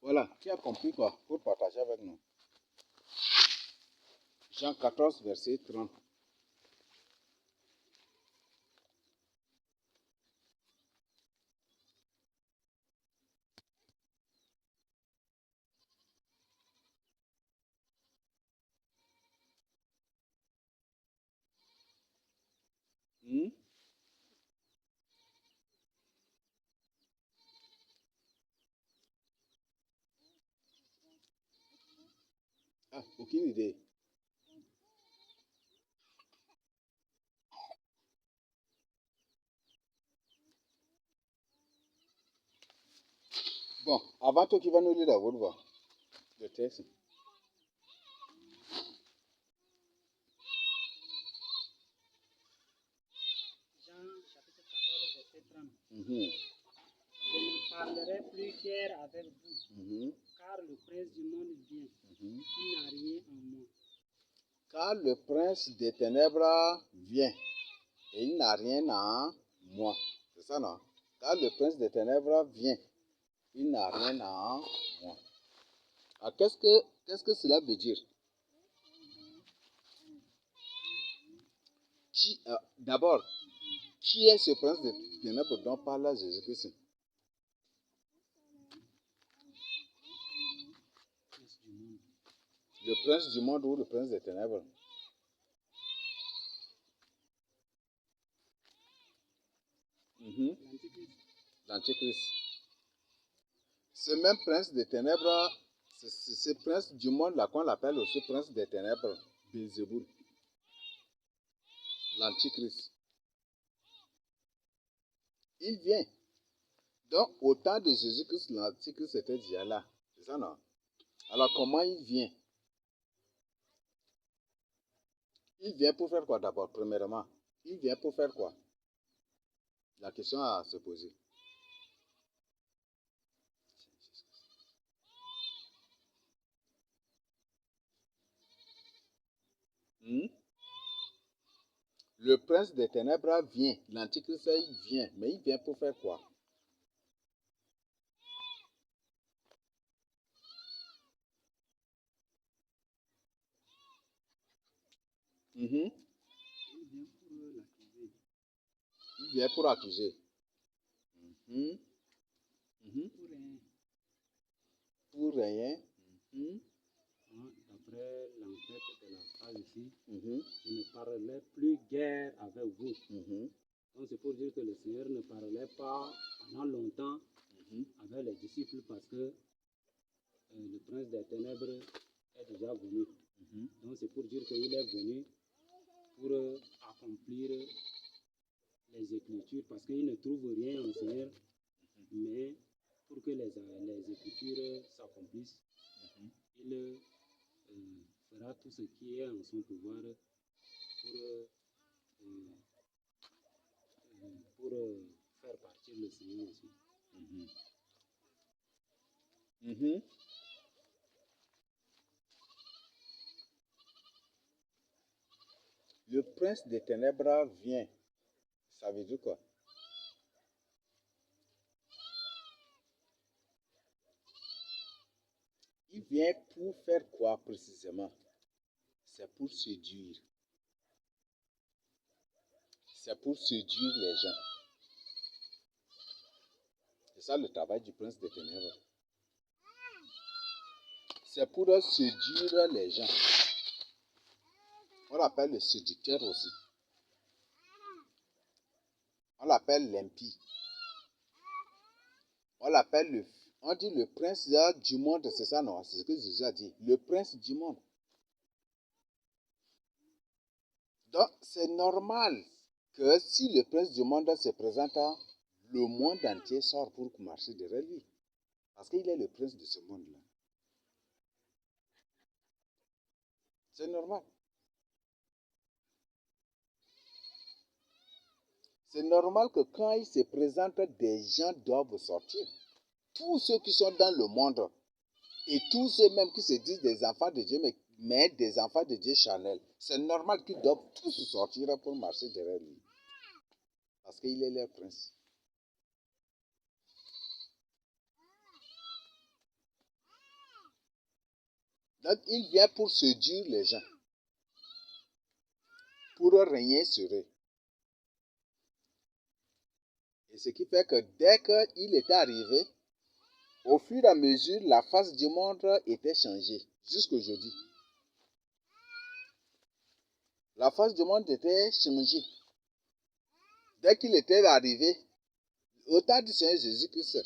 Voilà, tu as compris quoi pour partager avec nous. Jean 14, verset 30. Hmm? Ah, aucune idée. Bon, avant toi qui va nous lire la votre voix, le texte. Jean chapitre 14, verset 30. Mhm. Je ne parlerai plus guère avec vous, Mhm. car le prince du monde vient. Mhm. Il n'a rien en moi. Car le prince des ténèbres vient et il n'a rien en moi. C'est ça, non? Car le prince des ténèbres vient, il n'a rien en moi. Alors, qu'est-ce que cela veut dire? D'abord, qui est ce prince des ténèbres dont parle Jésus-Christ? Le prince du monde ou le prince des ténèbres? L'antichrist. Ce même prince des ténèbres, c'est ce prince du monde là qu'on appelle aussi prince des ténèbres, Bézéboul. L'antichrist. Il vient. Donc, au temps de Jésus-Christ, l'antichrist était déjà là. C'est ça, non? Alors, comment il vient? Il vient pour faire quoi d'abord, premièrement? Il vient pour faire quoi? La question à se poser. Hmm? Le prince des ténèbres vient. L'antichrist, il vient. Mais il vient pour faire quoi? Mhm. Il vient pour accuser. Mhm. Mhm. Pour rien. Mhm. D'après l'entête de la phrase ici, Mhm. je ne parlerai plus guère avec vous. Mhm. Donc c'est pour dire que le Seigneur ne parlait pas pendant longtemps Mhm. avec les disciples parce que le prince des ténèbres est déjà venu. Mhm. Donc c'est pour dire qu'il est venu pour accomplir les Écritures parce qu'il ne trouve rien au Seigneur, mais pour que les Écritures s'accomplissent, il fera tout ce qui est en son pouvoir pour faire partir le Seigneur aussi. Mhm. Mhm. Le prince des ténèbres vient. Ça veut dire quoi? Il vient pour faire quoi précisément? C'est pour séduire. C'est pour séduire les gens. C'est ça le travail du prince des ténèbres. C'est pour séduire les gens. On l'appelle le séducteur aussi. On l'appelle l'impie. On dit le prince du monde, c'est ça, non? C'est ce que Jésus a dit. Le prince du monde. Donc, c'est normal que si le prince du monde se présente, le monde entier sort pour marcher derrière lui. Parce qu'il est le prince de ce monde-là. C'est normal. C'est normal que quand il se présente, des gens doivent sortir. Tous ceux qui sont dans le monde, et tous ceux même qui se disent des enfants de Dieu, mais des enfants de Dieu charnels, c'est normal qu'ils doivent tous sortir pour marcher derrière lui. Parce qu'il est leur prince. Donc, il vient pour séduire les gens, pour régner sur eux. Et ce qui fait que dès qu'il était arrivé, au fur et à mesure, la face du monde était changée, jusqu'aujourd'hui. La face du monde était changée. Dès qu'il était arrivé, au temps du Seigneur Jésus-Christ,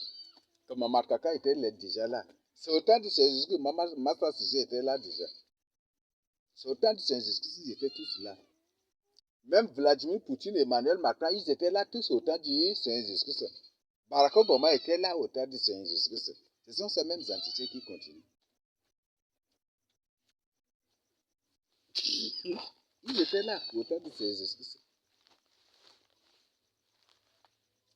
que Maman Kaka était déjà là. C'est au temps du Seigneur Jésus-Christ que Maman Massa Suzy était là déjà. C'est au temps du Seigneur Jésus-Christ, ils étaient tous là. Même Vladimir Poutine et Emmanuel Macron, ils étaient là tous au temps du Seigneur Jésus-Christ. Barack Obama était là au temps du Seigneur Jésus-Christ. Ce sont ces mêmes entités qui continuent. Ils étaient là au temps du Seigneur Jésus-Christ.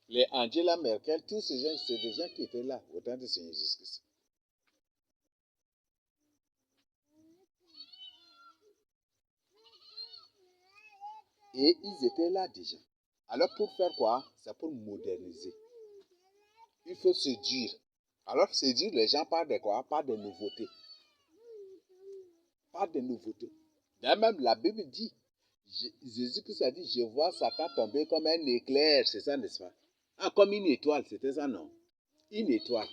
Les Angela Merkel, tous ces gens, c'est des gens qui étaient là au temps du Seigneur Jésus-Christ. Et ils étaient là déjà. Alors pour faire quoi? C'est pour moderniser. Il faut séduire. Alors séduire les gens par de quoi? Par des nouveautés. Par des nouveautés. D'ailleurs même la Bible dit, Jésus-Christ a dit, je vois Satan tomber comme un éclair, c'est ça n'est-ce pas? Ah, comme une étoile, c'était ça non? Une étoile.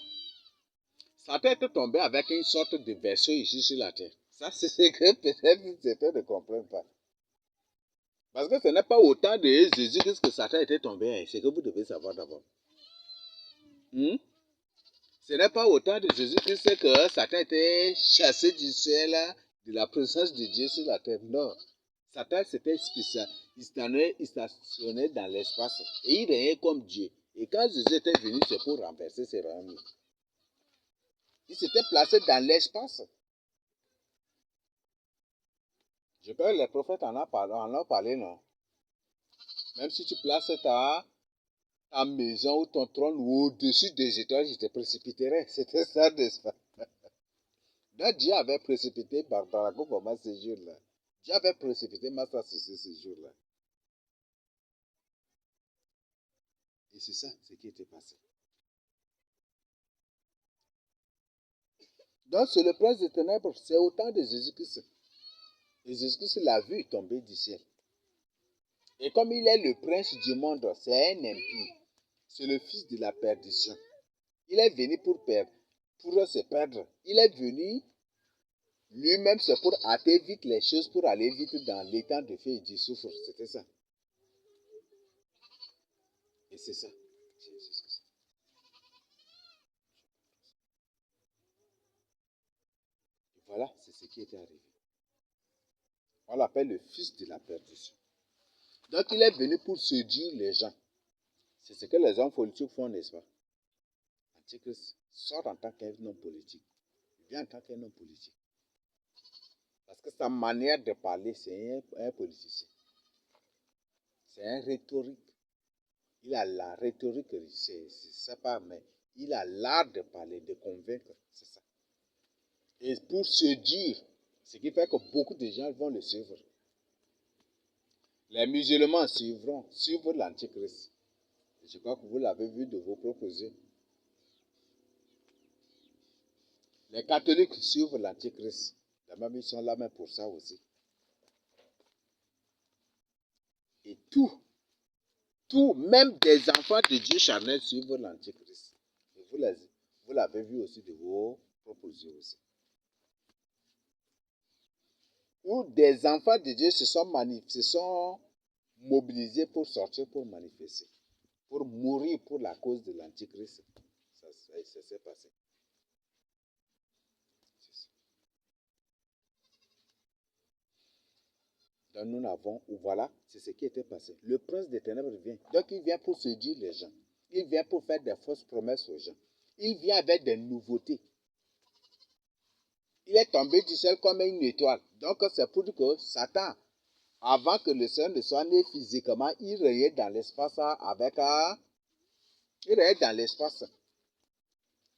Satan était tombé avec une sorte de vaisseau ici sur la terre. Ça c'est ce que peut-être certains ne comprennent pas. Parce que ce n'est pas au temps de Jésus-Christ que Satan était tombé. C'est ce que vous devez savoir d'abord. Ce n'est pas au temps de Jésus-Christ que Satan était chassé du ciel, de la présence de Dieu sur la terre. Non. Satan s'était stationné dans l'espace. Et il régnait comme Dieu. Et quand Jésus était venu, c'est pour renverser ses royaumes. Il s'était placé dans l'espace. Je peux les prophètes en ont parlé, non? Même si tu places ta maison ou ton trône au-dessus des étoiles, je te précipiterai. C'était ça, n'est-ce pas? Donc Dieu avait précipité Barack Obama ce jour-là. Dieu avait précipité Massa Sissi ce jour-là. Et c'est ça ce qui était passé. Donc c'est le prince des ténèbres, c'est au temps de Jésus-Christ. Et Jésus-Christ l'a vu tomber du ciel. Et comme il est le prince du monde, c'est un impie. C'est le fils de la perdition. Il est venu pour se perdre. Il est venu lui-même, c'est pour hâter vite les choses, pour aller vite dans l'étang de feu et du soufre. C'était ça. Et c'est ça. Voilà, c'est ce qui était arrivé. On l'appelle le fils de la perdition. Donc il est venu pour séduire les gens. C'est ce que les hommes politiques font, n'est-ce pas? Antichrist sort en tant qu'un homme politique. Il vient en tant qu'un homme politique. Parce que sa manière de parler, c'est un politicien. C'est un rhétorique. Il a la rhétorique, c'est pas, mais il a l'art de parler, de convaincre. C'est ça. Et pour séduire, ce qui fait que beaucoup de gens vont le suivre. Les musulmans suivent l'Antichrist. Je crois que vous l'avez vu de vos propres yeux. Les catholiques suivent l'Antichrist. Même ils sont là même pour ça aussi. Et tout, même des enfants de Dieu charnel suivent l'Antichrist. Et vous l'avez vu aussi de vos propres yeux aussi. Où des enfants de Dieu se sont mobilisés pour sortir, pour manifester, pour mourir pour la cause de l'Antichrist. Ça s'est passé. Donc nous n'avons, voilà, c'est ce qui était passé. Le prince des ténèbres vient. Donc il vient pour séduire les gens. Il vient pour faire des fausses promesses aux gens. Il vient avec des nouveautés. Il est tombé du ciel comme une étoile. Donc c'est pour dire que Satan, avant que le Seigneur ne soit né physiquement, il régnait dans l'espace avec il régnait dans l'espace.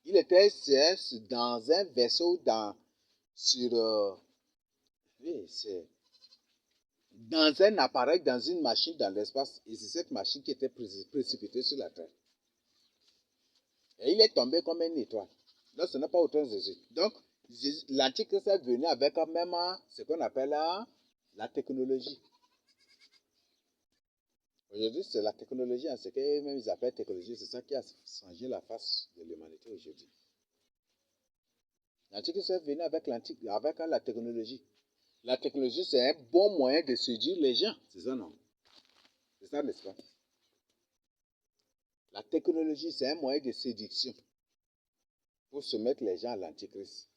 Il était dans un vaisseau dans un appareil, dans une machine dans l'espace. Et c'est cette machine qui était précipitée sur la terre. Et il est tombé comme une étoile. Donc ce n'est pas autant de Jésus. Donc L'Antichrist est venu avec même ce qu'on appelle la technologie. Aujourd'hui, c'est la technologie, ce qu'eux-mêmes ils appellent technologie, c'est ça qui a changé la face de l'humanité aujourd'hui. L'Antichrist est venu avec la technologie. La technologie, c'est un bon moyen de séduire les gens. C'est ça, non? C'est ça, n'est-ce pas? La technologie, c'est un moyen de séduction pour soumettre les gens à l'Antichrist.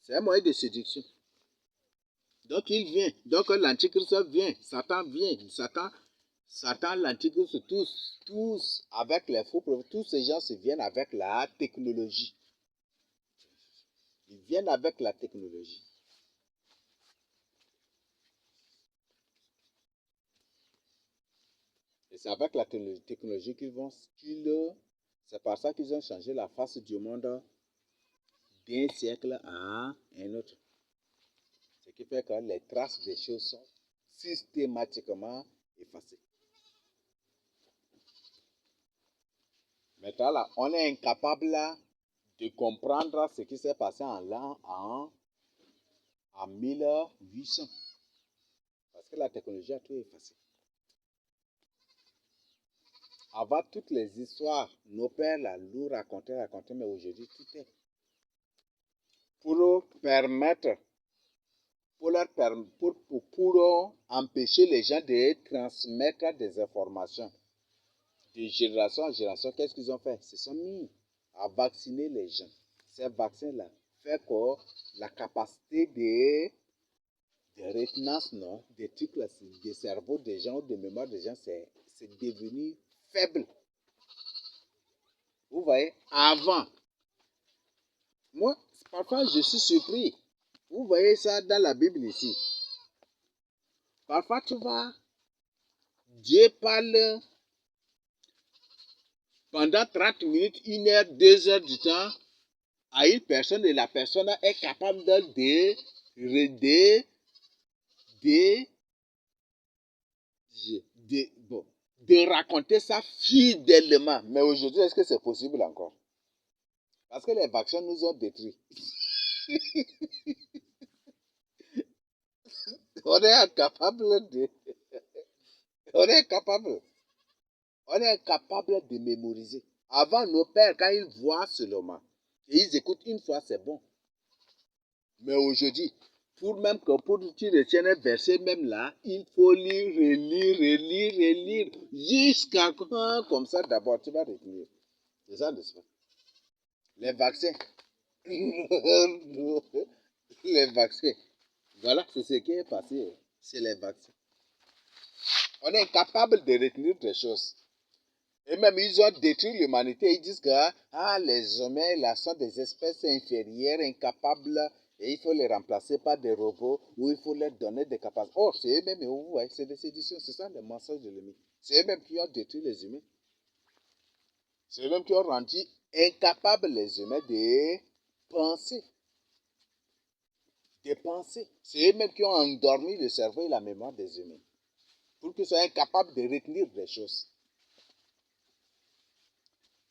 C'est un moyen de séduction. Donc, il vient. Donc, l'Antichrist vient. Satan vient. Satan, l'Antichrist, tous, avec les faux prophètes, tous ces gens se viennent avec la technologie. Ils viennent avec la technologie. Et c'est avec la technologie c'est par ça qu'ils ont changé la face du monde d'un siècle à un autre. Ce qui fait que les traces des choses sont systématiquement effacées. Maintenant, là, on est incapable de comprendre ce qui s'est passé en 1800. Parce que la technologie a tout effacé. Avant, toutes les histoires, nos pères là, nous racontaient, mais aujourd'hui, tout est. Pour permettre, pour empêcher les gens de transmettre des informations de génération en génération, qu'est-ce qu'ils ont fait? Ils se sont mis à vacciner les gens. Ces vaccins-là fait que la capacité de retenance, non, des trucs là, des cerveaux des gens, de mémoire des gens, c'est devenu faible. Vous voyez, avant, moi, parfois je suis surpris. Vous voyez ça dans la Bible ici. Parfois tu vois, Dieu parle pendant 30 minutes, 1 heure, 2 heures du temps à une personne et la personne est capable de raconter ça fidèlement. Mais aujourd'hui, est-ce que c'est possible encore? Parce que les vaccins nous ont détruits. On est incapable de... On est incapable. On est incapable de mémoriser. Avant, nos pères, quand ils voient seulement, et ils écoutent une fois, c'est bon. Mais aujourd'hui, pour que tu retiennes un verset même là, il faut lire, relire, jusqu'à quand, comme ça d'abord, tu vas retenir. C'est ça, n'est-ce pas? Les vaccins. Les vaccins. Voilà, c'est ce qui est passé. C'est les vaccins. On est incapable de retenir des choses. Et même, ils ont détruit l'humanité. Ils disent que les humains là, sont des espèces inférieures, incapables, et il faut les remplacer par des robots, ou il faut leur donner des capacités. Or, c'est eux-mêmes, vous voyez, c'est des séditions, c'est ça le mensonge de l'ennemi. C'est eux-mêmes qui ont détruit les humains. C'est eux-mêmes qui ont rendu incapables les humains de penser. De penser. C'est eux-mêmes qui ont endormi le cerveau et la mémoire des humains. Pour qu'ils soient incapables de retenir des choses.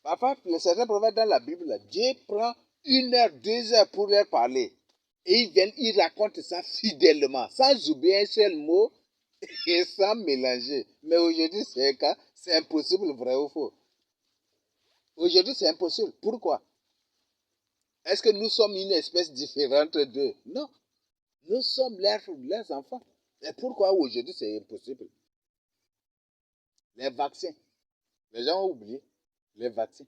Parfois, certains prophètes dans la Bible, Dieu prend 1 heure, 2 heures pour leur parler. Et ils racontent ça fidèlement, sans oublier un seul mot et sans mélanger. Mais aujourd'hui, c'est impossible, vrai ou faux? Aujourd'hui, c'est impossible. Pourquoi? Est-ce que nous sommes une espèce différente d'eux? Non. Nous sommes leurs enfants. Et pourquoi aujourd'hui, c'est impossible? Les vaccins. Les gens ont oublié. Les vaccins.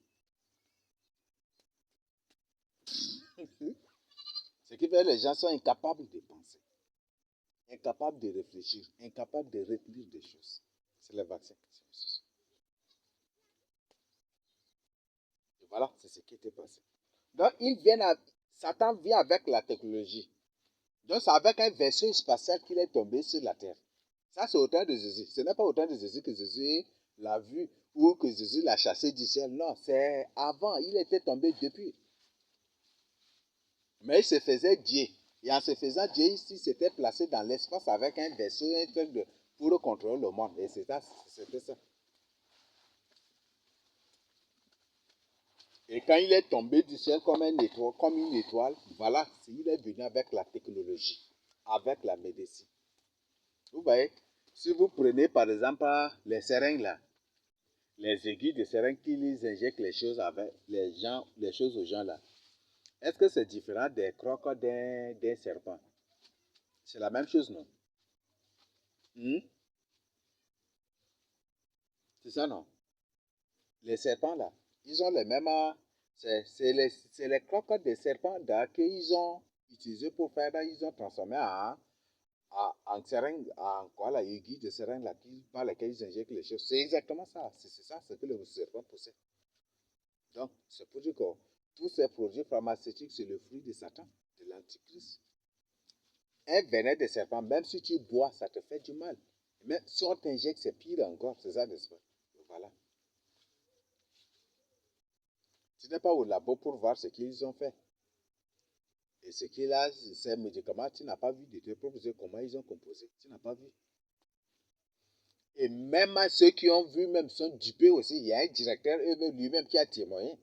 Ce qui fait que les gens sont incapables de penser, incapables de réfléchir, incapables de retenir des choses. C'est les vaccins. Et voilà, c'est ce qui était passé. Donc, Satan vient avec la technologie. Donc, c'est avec un vaisseau spatial qu'il est tombé sur la terre. Ça, c'est au temps de Jésus. Ce n'est pas au temps de Jésus que Jésus l'a vu ou que Jésus l'a chassé du ciel. Non, c'est avant. Il était tombé depuis. Mais il se faisait Dieu. Et en se faisant Dieu, ici, s'était placé dans l'espace avec un vaisseau, un truc pour contrôler le monde. Et c'était ça. Et quand il est tombé du ciel comme une étoile, voilà, il est venu avec la technologie, avec la médecine. Vous voyez, si vous prenez par exemple les seringues là, les aiguilles de seringue qui les injectent les choses avec les choses aux gens là, est-ce que c'est différent des crocs d'un serpent? C'est la même chose, non? Hmm? C'est ça, non? Les serpents là, ils ont les mêmes. C'est les crocs des serpents là qu'ils ont utilisé pour faire, ils ont transformé en seringue, en quoi, la aiguille de seringue là, par laquelle ils injectent les choses. C'est exactement ça. C'est ça, ce que le serpent possède. Donc, c'est pour dire que tous ces produits pharmaceutiques, c'est le fruit de Satan, de l'Antichrist. Un venin de serpent, même si tu bois, ça te fait du mal. Mais si on t'injecte, c'est pire encore. C'est ça, n'est-ce pas? Voilà. Tu n'es pas au labo pour voir ce qu'ils ont fait. Et ce qu'il a, ces médicaments, tu n'as pas vu de te proposer comment ils ont composé. Tu n'as pas vu. Et même ceux qui ont vu, même sont dupés aussi. Il y a un directeur lui-même qui a témoigné.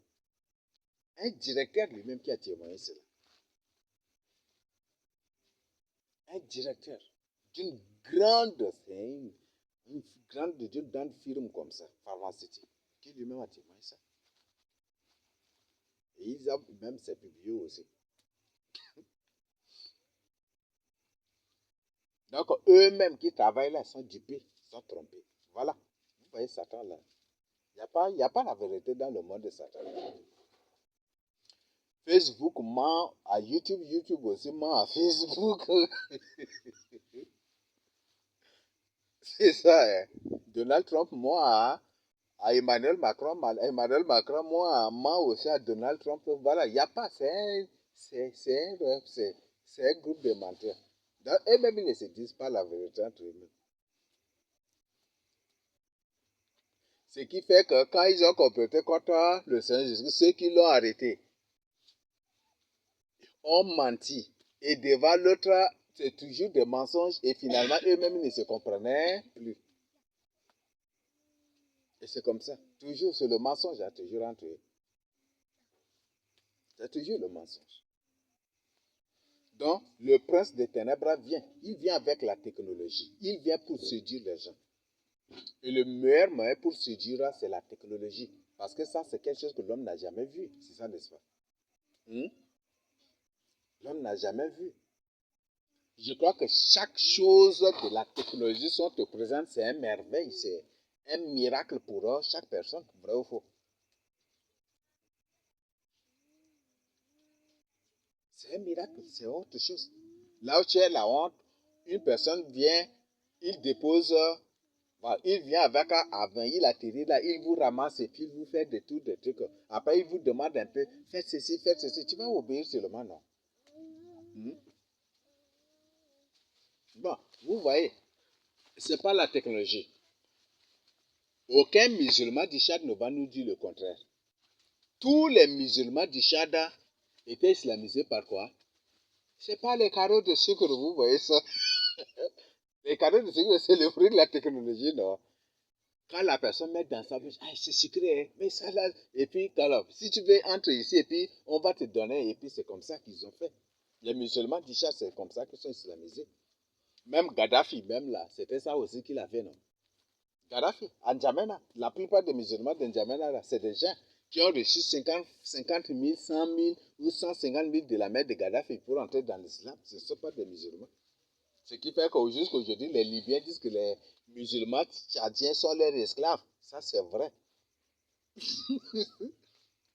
Un directeur lui-même qui a témoigné cela. Un directeur d'une grande, une grande firme comme ça, pharmaceutique, qui lui-même a témoigné ça. Et ils ont même c'est publié aussi. Donc, eux-mêmes qui travaillent là sont dupés, sont trompés. Voilà. Vous voyez Satan là. Il n'y a pas la vérité dans le monde de Satan. Facebook ment à YouTube, YouTube aussi ment à Facebook. C'est ça, hein. Donald Trump ment à Emmanuel Macron. Emmanuel Macron ment aussi à Donald Trump. Voilà, il n'y a pas. C'est un groupe de menteurs. Eux-mêmes, ils ne se disent pas la vérité entre eux-mêmes. Ce qui fait que quand ils ont complété contre le Seigneur Jésus, ceux qui l'ont arrêté ont menti. Et devant l'autre, c'est toujours des mensonges. Et finalement, eux-mêmes ils ne se comprenaient plus. Et c'est comme ça. Toujours, c'est le mensonge, hein, toujours entre eux. C'est toujours le mensonge. Donc, le prince des ténèbres vient. Il vient avec la technologie. Il vient pour séduire les gens. Et le meilleur moyen pour séduire, c'est la technologie. Parce que ça, c'est quelque chose que l'homme n'a jamais vu. C'est ça, n'est-ce pas? L'homme n'a jamais vu. Je crois que chaque chose de la technologie sont te présente, c'est un merveille, c'est un miracle pour chaque personne, vrai ou faux. C'est un miracle, c'est autre chose. Là où tu es la honte, une personne vient, il dépose, voilà, il vient avec un 20, il atterrit là, il vous ramasse et puis il vous fait des trucs. Après, il vous demande un peu, faites ceci, faites ceci. Tu vas obéir seulement, non? Bon, vous voyez, c'est pas la technologie. Aucun musulman du Tchad ne va nous dire le contraire. Tous les musulmans du Tchad étaient islamisés par quoi? C'est pas les carreaux de sucre, vous voyez ça. Les carreaux de sucre, c'est le fruit de la technologie, non? Quand la personne met dans sa bouche, ah, c'est sucré, hein, mais ça là. Et puis, alors, si tu veux entrer ici, et puis on va te donner, et puis c'est comme ça qu'ils ont fait. Les musulmans du Tchad, c'est comme ça qu'ils sont islamisés. Même Gaddafi, même là, c'était ça aussi qu'il a fait, non? Gaddafi, à N'Djamena, la plupart des musulmans de N'Djamena, c'est des gens qui ont reçu 50 000, 100 000 ou 150 000 de la mère de Gaddafi pour entrer dans l'islam. Ce ne sont pas des musulmans. Ce qui fait qu'aujourd'hui, les Libyens disent que les musulmans tchadiens sont leurs esclaves. Ça, c'est vrai.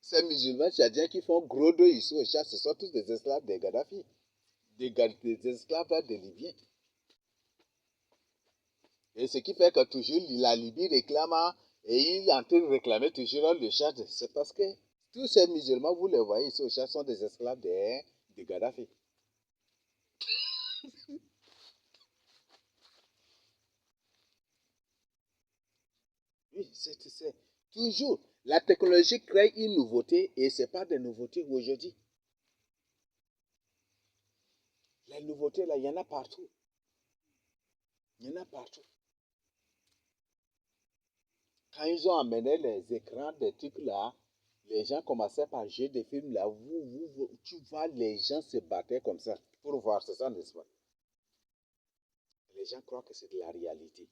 Ces musulmans tchadiens qui font gros dos ici au Tchad, ce sont tous des esclaves de Gaddafi. Des esclaves des Libyens. Et ce qui fait que toujours la Libye réclame et il est en train de réclamer toujours le Tchad. C'est parce que tous ces musulmans, vous les voyez ici au Tchad, sont des esclaves de Gaddafi. Oui, c'est toujours. La technologie crée une nouveauté et ce n'est pas des nouveautés aujourd'hui. Les nouveautés, là, il y en a partout. Il y en a partout. Quand ils ont amené les écrans des trucs là, Les gens commençaient par jouer des films là. Tu vois, les gens se battaient comme ça pour voir, c'est ça, n'est-ce pas? Les gens croient que c'est de la réalité.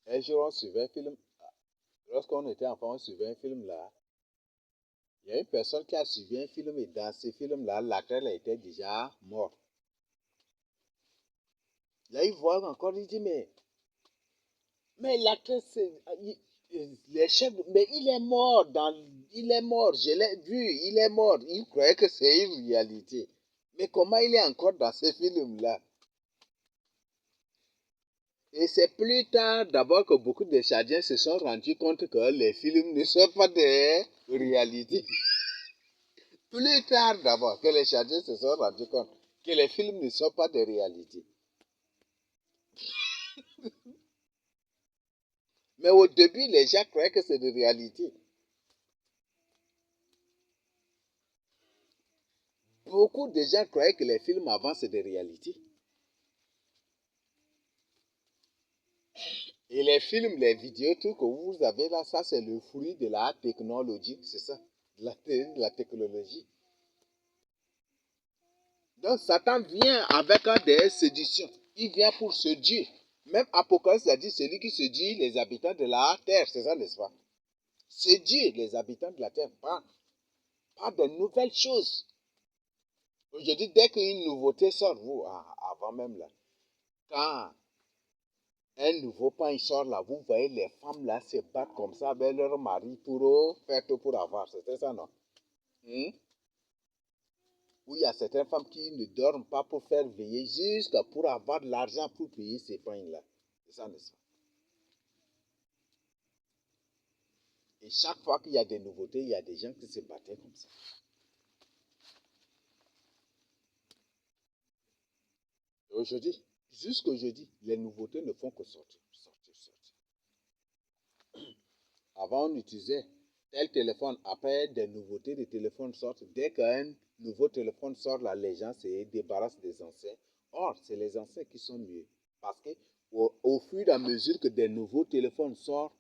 Un jour, on suivait un film. Lorsqu'on était enfant, on suivait un film là. Il y a une personne qui a suivi un film et dans ce film-là, l'acteur était déjà mort. Là, il voit encore, il dit, mais l'acteur, les chefs, mais il est mort, il est mort, je l'ai vu, il est mort. Il croyait que c'est une réalité. Mais comment il est encore dans ce film-là? Et c'est plus tard d'abord que beaucoup de Tchadiens se sont rendus compte que les films ne sont pas des réalités. Plus tard d'abord que les Tchadiens se sont rendus compte que les films ne sont pas des réalités. Mais au début, les gens croyaient que c'est des réalités. Beaucoup de gens croyaient que les films avant, c'est des réalités. Et les films, les vidéos, tout que vous avez là, ça c'est le fruit de la technologie, c'est ça, de la technologie. Donc Satan vient avec des séductions. Il vient pour séduire. Même Apocalypse a dit celui qui séduit les habitants de la terre, c'est ça, n'est-ce pas? Séduire les habitants de la terre, pas de nouvelles choses. Aujourd'hui, dès qu'une nouveauté sort, vous, avant même là, quand un nouveau pain sort là, vous voyez les femmes là se battre comme ça avec leur mari pour faire tout pour avoir. C'était ça, non? Où il y a certaines femmes qui ne dorment pas pour faire veiller, juste pour avoir de l'argent pour payer ces pains-là. C'est ça, n'est-ce pas? Et chaque fois qu'il y a des nouveautés, il y a des gens qui se battaient comme ça. Et aujourd'hui, jusqu'aujourd'hui, les nouveautés ne font que sortir, sortir, sortir. Avant, on utilisait tel téléphone. Après, des nouveautés de téléphones sortent. Dès qu'un nouveau téléphone sort, là, les gens se débarrassent des anciens. Or, c'est les anciens qui sont mieux. Parce que au fur et à mesure que des nouveaux téléphones sortent,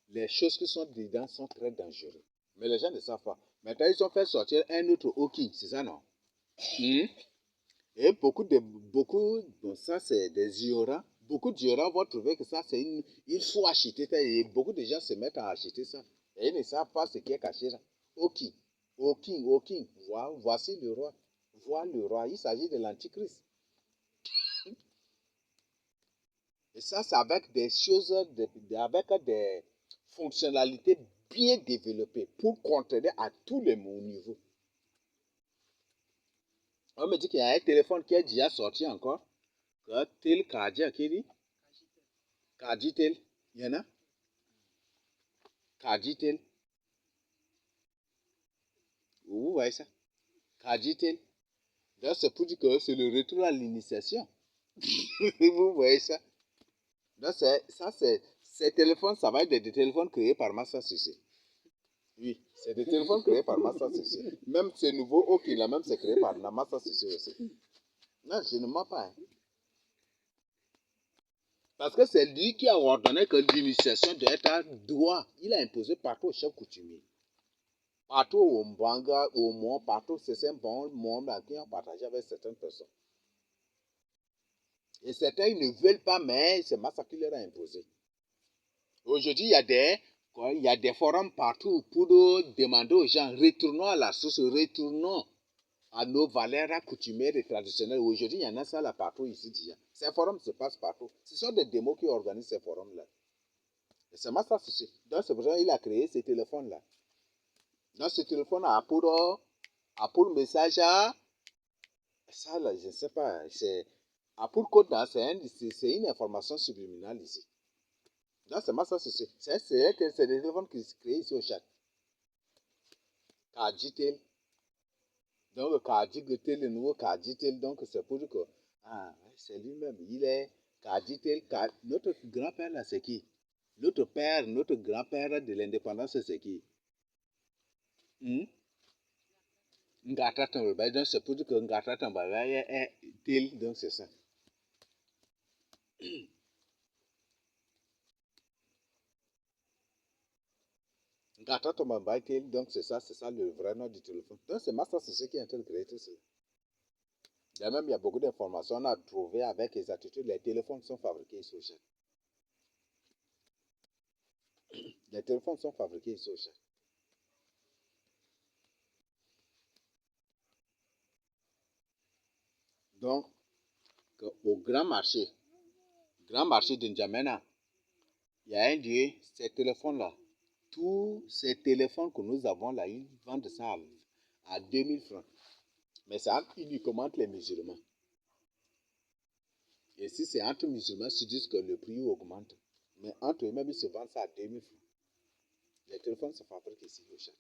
les choses qui sont dedans sont très dangereuses. Mais les gens ne savent pas. Maintenant, ils ont fait sortir un autre Hawking, c'est ça, non? Et bon, ça c'est des ignorants. Beaucoup d'ignorants vont trouver que ça c'est il faut acheter ça. Et beaucoup de gens se mettent à acheter ça. Et ils ne savent pas ce qui est caché là. Hawking, Hawking. Voici le roi. Vois le roi. Il s'agit de l'antichrist. Et ça, c'est avec des choses, avec des fonctionnalités bien développées pour contrôler à tous les niveaux. On me dit qu'il y a un téléphone qui est déjà sorti encore. Tel Kadia, qui dit Kaditel. Il y en a Kaditel. Vous voyez ça? Kaditel. Donc, c'est pour dire que c'est le retour à l'initiation. Vous voyez ça? Donc, ces téléphones, ça va être des téléphones créés par Massa Sissé. Oui, c'est des téléphones créés par Massa Sissé. Même ces nouveaux OK, là même, c'est créé par Massa Sissé aussi. Non, je ne mens pas. Hein. Parce que c'est lui qui a ordonné que l'initiation de l'État doit. Il a imposé partout au chef coutumier. Partout au Mbanga, au Mont, partout, c'est un bon monde qui ont partagé avec certaines personnes. Et certains, ils ne veulent pas, mais c'est Massa qui leur a imposé. Aujourd'hui, il y a des forums partout pour demander aux gens, retournons à la source, retournons à nos valeurs coutumières et traditionnelles. Aujourd'hui, il y en a ça là partout ici déjà. Ces forums se passent partout. Ce sont des démos qui organisent ces forums-là. Et c'est Massa Sissé. Donc, c'est pour ça qu'il a créé ces téléphones-là. Donc, ce téléphone a pour message à ça, là, je ne sais pas. À pour code, c'est une information subliminale ici. Donc, c'est ça, c'est des téléphones qui se créent ici au chat. Kajitel. Donc, Kajitel, le nouveau Kajitel, donc c'est pour dire que c'est lui-même. Il est Kajitel. Notre grand-père, là, c'est qui? Notre père, notre grand-père de l'indépendance, c'est qui? Ngatra Tambaba, donc c'est pour dire que Ngatra Tambaba est tel, donc c'est ça. Gata Mobile, donc c'est ça le vrai nom du téléphone. Donc c'est Master CC qui est en train de créer tout ça. Et même, il y a beaucoup d'informations à trouver avec les attitudes. Les téléphones sont fabriqués ici au Chad. Les téléphones sont fabriqués ici au Chad. Donc, au grand marché de N'Djamena, il y a un lieu, ces téléphones-là, tous ces téléphones que nous avons là, ils vendent ça à 2000 francs. Mais c'est uniquement entre les musulmans. Et si c'est entre musulmans, ils disent que le prix augmente. Mais entre eux-mêmes, ils se vendent ça à 2000 francs. Les téléphones se fabriquent ici au Chad.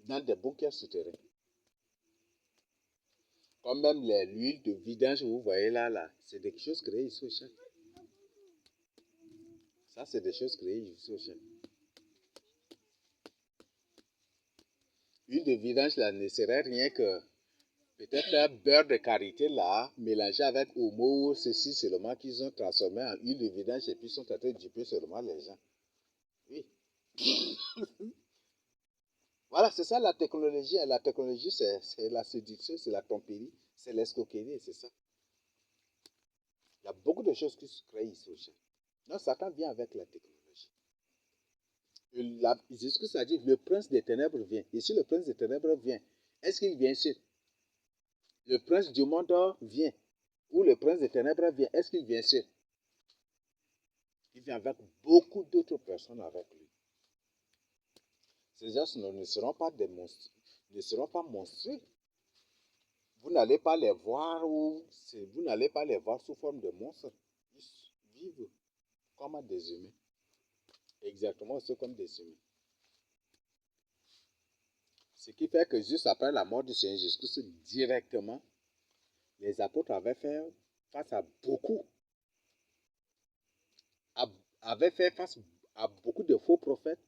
Dans des bunkers souterrains. Comme même l'huile de vidange que vous voyez là, c'est des choses créées ici au Chad. Ça, c'est des choses créées ici au Chad. L'huile de vidange là ne serait rien que peut-être un beurre de karité là, mélangé avec homo ou ceci seulement qu'ils ont transformé en huile de vidange et puis sont en train de duper seulement les gens. Oui. Voilà, c'est ça la technologie. La technologie, c'est la séduction, c'est la tromperie, c'est l'escroquerie, c'est ça. Il y a beaucoup de choses qui se créent ici au Chad. Donc, Satan vient avec la technologie. C'est ce que ça dit, le prince des ténèbres vient. Et si le prince des ténèbres vient, est-ce qu'il vient seul? Le prince du monde vient. Ou le prince des ténèbres vient, est-ce qu'il vient seul? Il vient avec beaucoup d'autres personnes avec lui. Ces gens ne seront pas des monstres, ne seront pas monstrueux. Vous n'allez pas les voir vous n'allez pas les voir sous forme de monstres. Ils vivent comme des humains. Exactement, c'est comme des humains. Ce qui fait que juste après la mort du Seigneur Jésus-Christ, directement, les apôtres avaient fait face à beaucoup, avaient fait face à beaucoup de faux prophètes,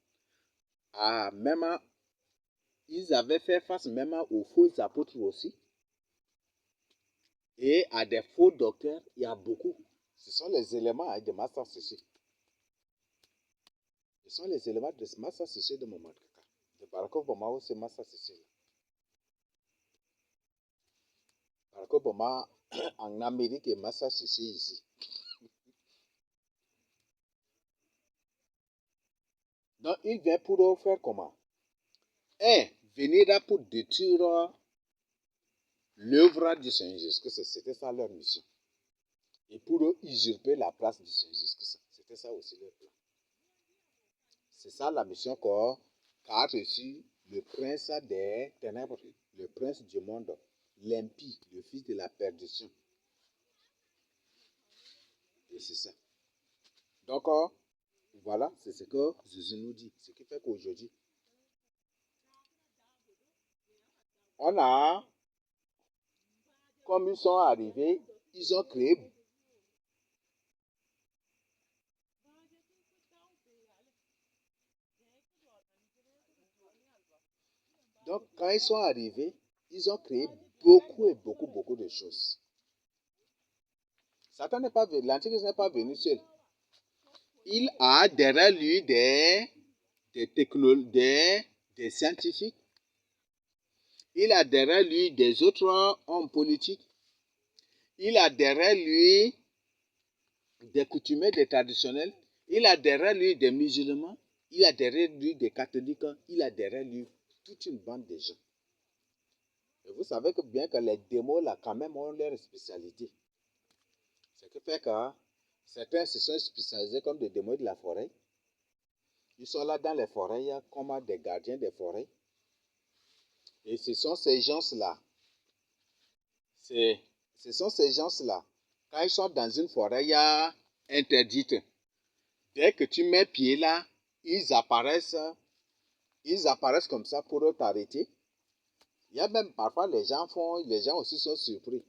ils avaient fait face même aux faux apôtres aussi, et à des faux docteurs, il y a beaucoup. Ce sont les éléments de Master CC. Ce sont les éléments de Master CC de Momadkaka. De Barack Obama, c'est Master CC. Barack Obama en Amérique et Master CC ici. Donc, il vient pour faire comment? Venir là pour détruire l'œuvre du Seigneur Jésus-Christ. C'était ça leur mission. Et pour usurper la place du Seigneur Jésus-Christ. C'était ça aussi leur plan. C'est ça la mission qu'a reçu le prince des ténèbres, le prince du monde, l'impie, le fils de la perdition. Et c'est ça. Donc, voilà, c'est ce que Jésus nous dit. Ce qui fait qu'aujourd'hui, on a, comme ils sont arrivés, ils ont créé. Donc, quand ils sont arrivés, ils ont créé beaucoup de choses. Satan n'est pas venu, l'Antichrist n'est pas venu seul. Il a derrière lui des scientifiques. Il a derrière lui des autres hommes politiques. Il a derrière lui des coutumiers, des traditionnels. Il a derrière lui des musulmans. Il a derrière lui des catholiques. Il a derrière lui toute une bande de gens. Et vous savez que bien que les démons, là, quand même, ont leur spécialité. Ce qui fait que certains se sont spécialisés comme des démons de la forêt. Ils sont là dans les forêts comme des gardiens des forêts. Et ce sont ces gens-là. Ce sont ces gens-là. Quand ils sont dans une forêt interdite, dès que tu mets pied là, ils apparaissent comme ça pour t'arrêter. Il y a même parfois les gens aussi sont surpris.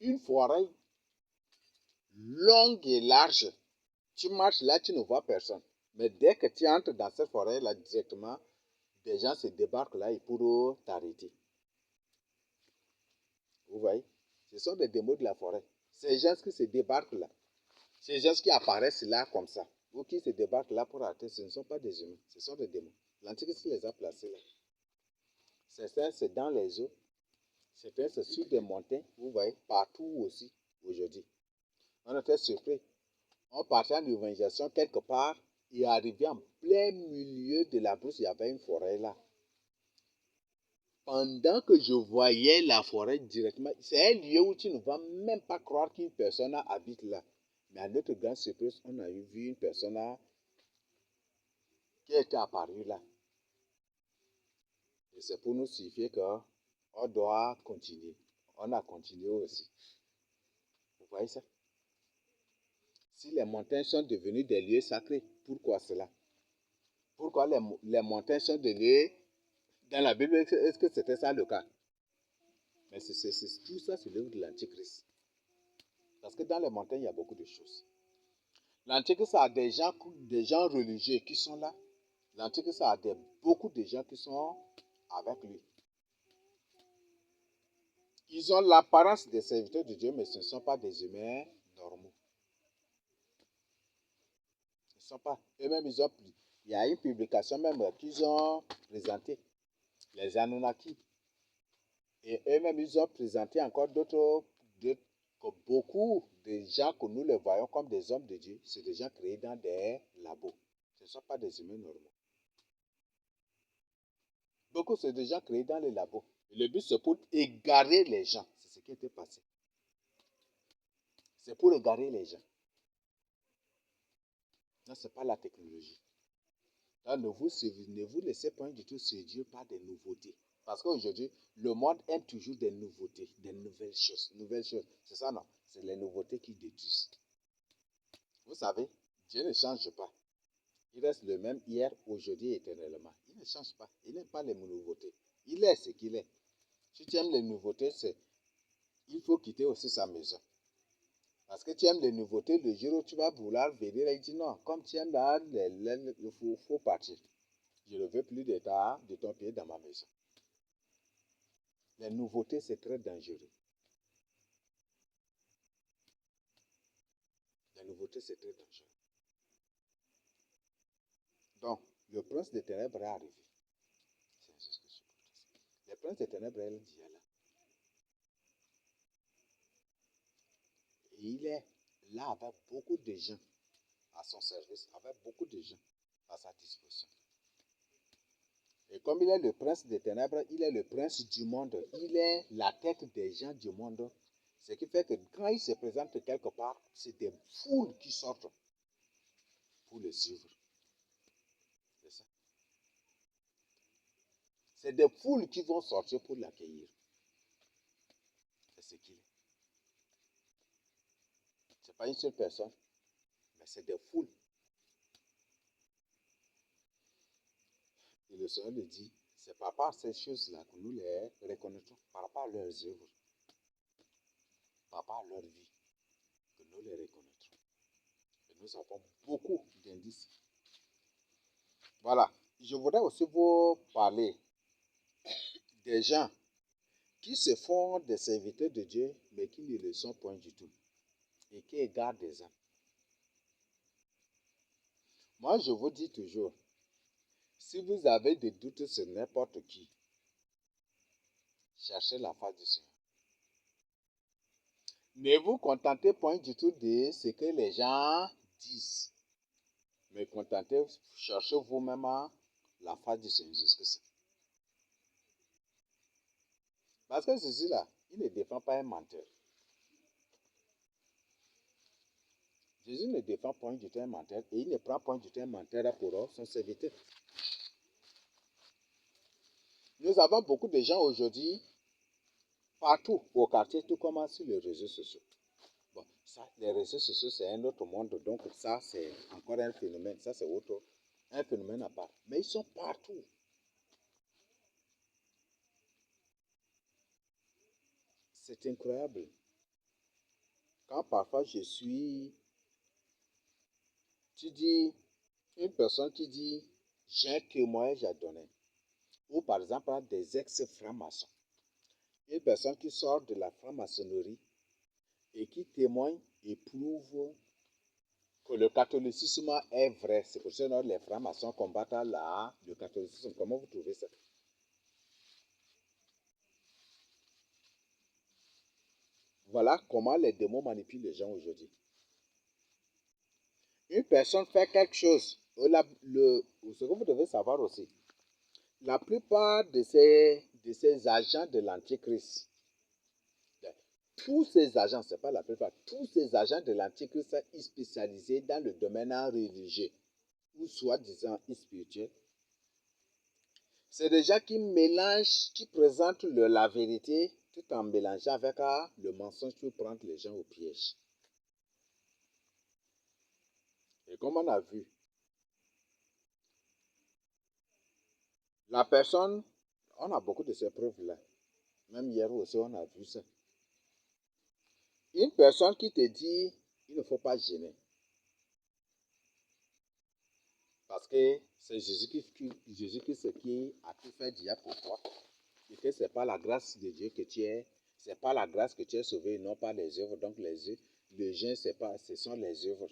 Une forêt longue et large, tu marches là, tu ne vois personne. Mais dès que tu entres dans cette forêt là directement, des gens se débarquent là et pour t'arrêter. Vous voyez? voyez, ce sont des démons de la forêt. Ces gens qui se débarquent là, ces gens qui apparaissent là comme ça, ou qui se débarquent là pour arrêter, ce ne sont pas des humains, ce sont des démons. L'Antichrist les a placés là. Certains, c'est dans les eaux, certains, c'est sur des montagnes, vous voyez, partout aussi, aujourd'hui. On était surpris. On partait en évangélisation quelque part, et arrivé en plein milieu de la brousse, il y avait une forêt là. Pendant que je voyais la forêt directement, c'est un lieu où tu ne vas même pas croire qu'une personne habite là. Mais à notre grande surprise, on a vu une personne qui était apparue là. Et c'est pour nous signifier qu'on doit continuer. On a continué aussi. Vous voyez ça? Si les montagnes sont devenues des lieux sacrés, pourquoi cela? Pourquoi les montagnes sont des lieux... Dans la Bible, est-ce que c'était ça le cas? Mais tout ça, c'est l'œuvre de l'Antichrist. Parce que dans les montagnes, il y a beaucoup de choses. L'Antichrist a des gens religieux qui sont là. L'Antichrist a beaucoup de gens qui sont avec lui. Ils ont l'apparence des serviteurs de Dieu, mais ce ne sont pas des humains normaux. Ils ne sont pas. Eux-mêmes, il y a une publication même qu'ils ont présentée. Les Anunnaki. Et eux-mêmes, ils ont présenté encore d'autres, que beaucoup de gens que nous les voyons comme des hommes de Dieu, c'est des gens créés dans des labos. Ce ne sont pas des humains normaux. Beaucoup, c'est des gens créés dans les labos. Et le but, c'est pour égarer les gens. C'est ce qui était passé. C'est pour égarer les gens. Non, ce n'est pas la technologie. Là, ne vous laissez pas du tout séduire par des nouveautés. Parce qu'aujourd'hui, le monde aime toujours des nouveautés, des nouvelles choses. C'est ça, non? C'est les nouveautés qui détruisent. Vous savez, Dieu ne change pas. Il reste le même hier, aujourd'hui et éternellement. Il ne change pas. Il n'aime pas les nouveautés. Il est ce qu'il est. Si tu aimes les nouveautés, il faut quitter aussi sa maison. Parce que tu aimes les nouveautés, le jour où tu vas vouloir venir, il dit non, comme tu aimes là, il faut partir. Je ne veux plus de ton pied dans ma maison. Les nouveautés, c'est très dangereux. Les nouveautés, c'est très dangereux. Donc, le prince des ténèbres est arrivé. C'est ce que je peux dire. Le prince des ténèbres est là. Et il est là avec beaucoup de gens à son service, avec beaucoup de gens à sa disposition. Et comme il est le prince des ténèbres, il est le prince du monde. Il est la tête des gens du monde. Ce qui fait que quand il se présente quelque part, c'est des foules qui sortent pour le suivre. C'est ça. C'est des foules qui vont sortir pour l'accueillir. C'est ce qu'il est. Ce n'est pas une seule personne, mais c'est des foules. Et le Seigneur le dit, c'est par rapport à ces choses-là que nous les reconnaissons, par rapport à leurs œuvres, par rapport à leur vie, que nous les reconnaîtrons. Et nous avons beaucoup d'indices. Voilà. Je voudrais aussi vous parler des gens qui se font des serviteurs de Dieu, mais qui ne le sont point du tout, et qui égarent des âmes. Moi, je vous dis toujours, si vous avez des doutes sur n'importe qui, cherchez la face du Seigneur. Ne vous contentez point du tout de ce que les gens disent, mais cherchez vous-même la face du Seigneur Jésus-Christ. Parce que ceci-là, il ne défend pas un menteur. Jésus ne défend point du tout un menteur et il ne prend point du tout un menteur pour son serviteur. Nous avons beaucoup de gens aujourd'hui, partout au quartier, tout comme sur les réseaux sociaux. Bon, ça, les réseaux sociaux, c'est un autre monde, donc ça, c'est encore un phénomène. Ça, c'est un phénomène à part. Mais ils sont partout. C'est incroyable. Quand parfois tu dis, une personne qui dit, j'ai un témoignage à donner, ou par exemple des ex-francs-maçons, Une personne qui sort de la franc-maçonnerie et qui témoigne et prouve que le catholicisme est vrai. C'est pour ça que les francs-maçons combattent le catholicisme. Comment vous trouvez ça? Voilà comment les démons manipulent les gens aujourd'hui. Une personne fait quelque chose. Ce que vous devez savoir aussi, la plupart de ces agents de l'Antichrist, tous ces agents, ce n'est pas la plupart, tous ces agents de l'Antichrist sont spécialisés dans le domaine religieux ou soi-disant spirituel. C'est des gens qui mélangent, qui présentent la vérité tout en mélangeant avec le mensonge pour prendre les gens au piège. Et comme on a vu, la personne, on a beaucoup de ces preuves-là. Même hier aussi, on a vu ça. Une personne qui te dit, il ne faut pas gêner. Parce que c'est Jésus-Christ qui a tout fait déjà pour toi. Et que ce n'est pas la grâce de Dieu que tu es. Ce n'est pas la grâce que tu es sauvé, non pas les œuvres. Donc le jeûne, ce sont les œuvres.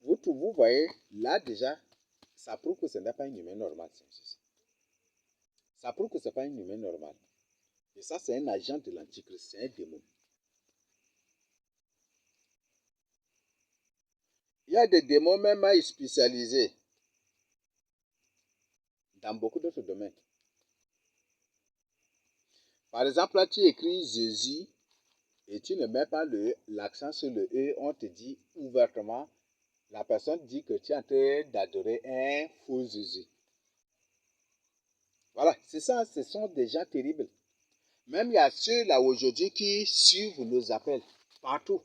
Vous voyez, là déjà, ça prouve que ce n'est pas un humain normal. Ça prouve que ce n'est pas un humain normal. Et ça, c'est un agent de l'Antichrist, c'est un démon. Il y a des démons même spécialisés dans beaucoup d'autres domaines. Par exemple, là, tu écris Jésus et tu ne mets pas l'accent sur le E, on te dit ouvertement, la personne dit que tu es en train d'adorer un faux Jésus. Voilà, c'est ça, ce sont des gens terribles. Même il y a ceux-là aujourd'hui qui suivent nos appels partout.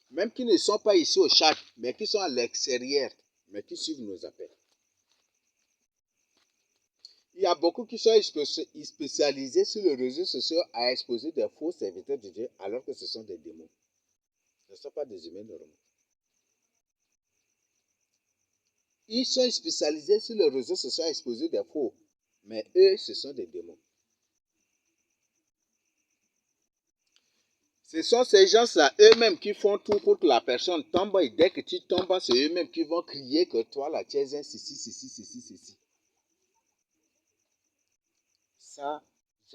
Même qui ne sont pas ici au Tchad, mais qui sont à l'extérieur, mais qui suivent nos appels. Il y a beaucoup qui sont spécialisés sur les réseaux sociaux à exposer des faux serviteurs de Dieu alors que ce sont des démons. Ce ne sont pas des humains normaux. Ils sont spécialisés sur les réseaux sociaux à exposer des faux, mais eux, ce sont des démons. Ce sont ces gens-là eux-mêmes qui font tout pour que la personne tombe et dès que tu tombes, c'est eux-mêmes qui vont crier que toi, là, tu es un ceci. Ça, il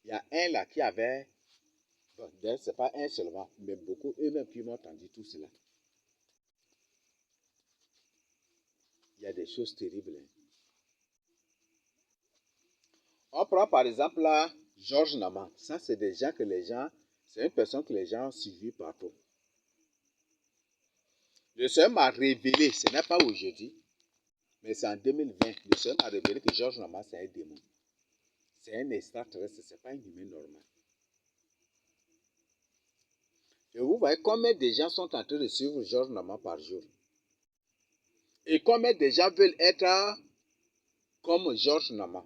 y a un là qui avait, bon, c'est pas un seulement, mais beaucoup, eux-mêmes qui m'ont entendu tout cela. Il y a des choses terribles. On prend par exemple là, Georges Nama. Ça, c'est des gens c'est une personne que les gens ont suivi partout. Le Seigneur m'a révélé, ce n'est pas aujourd'hui, mais c'est en 2020, le Seigneur m'a révélé que Georges Nama, c'est un démon. C'est un extraterrestre, ce n'est pas un humain normal. Et vous voyez combien de gens sont en train de suivre Georges Nama par jour. Et combien de gens veulent être comme Georges Nama.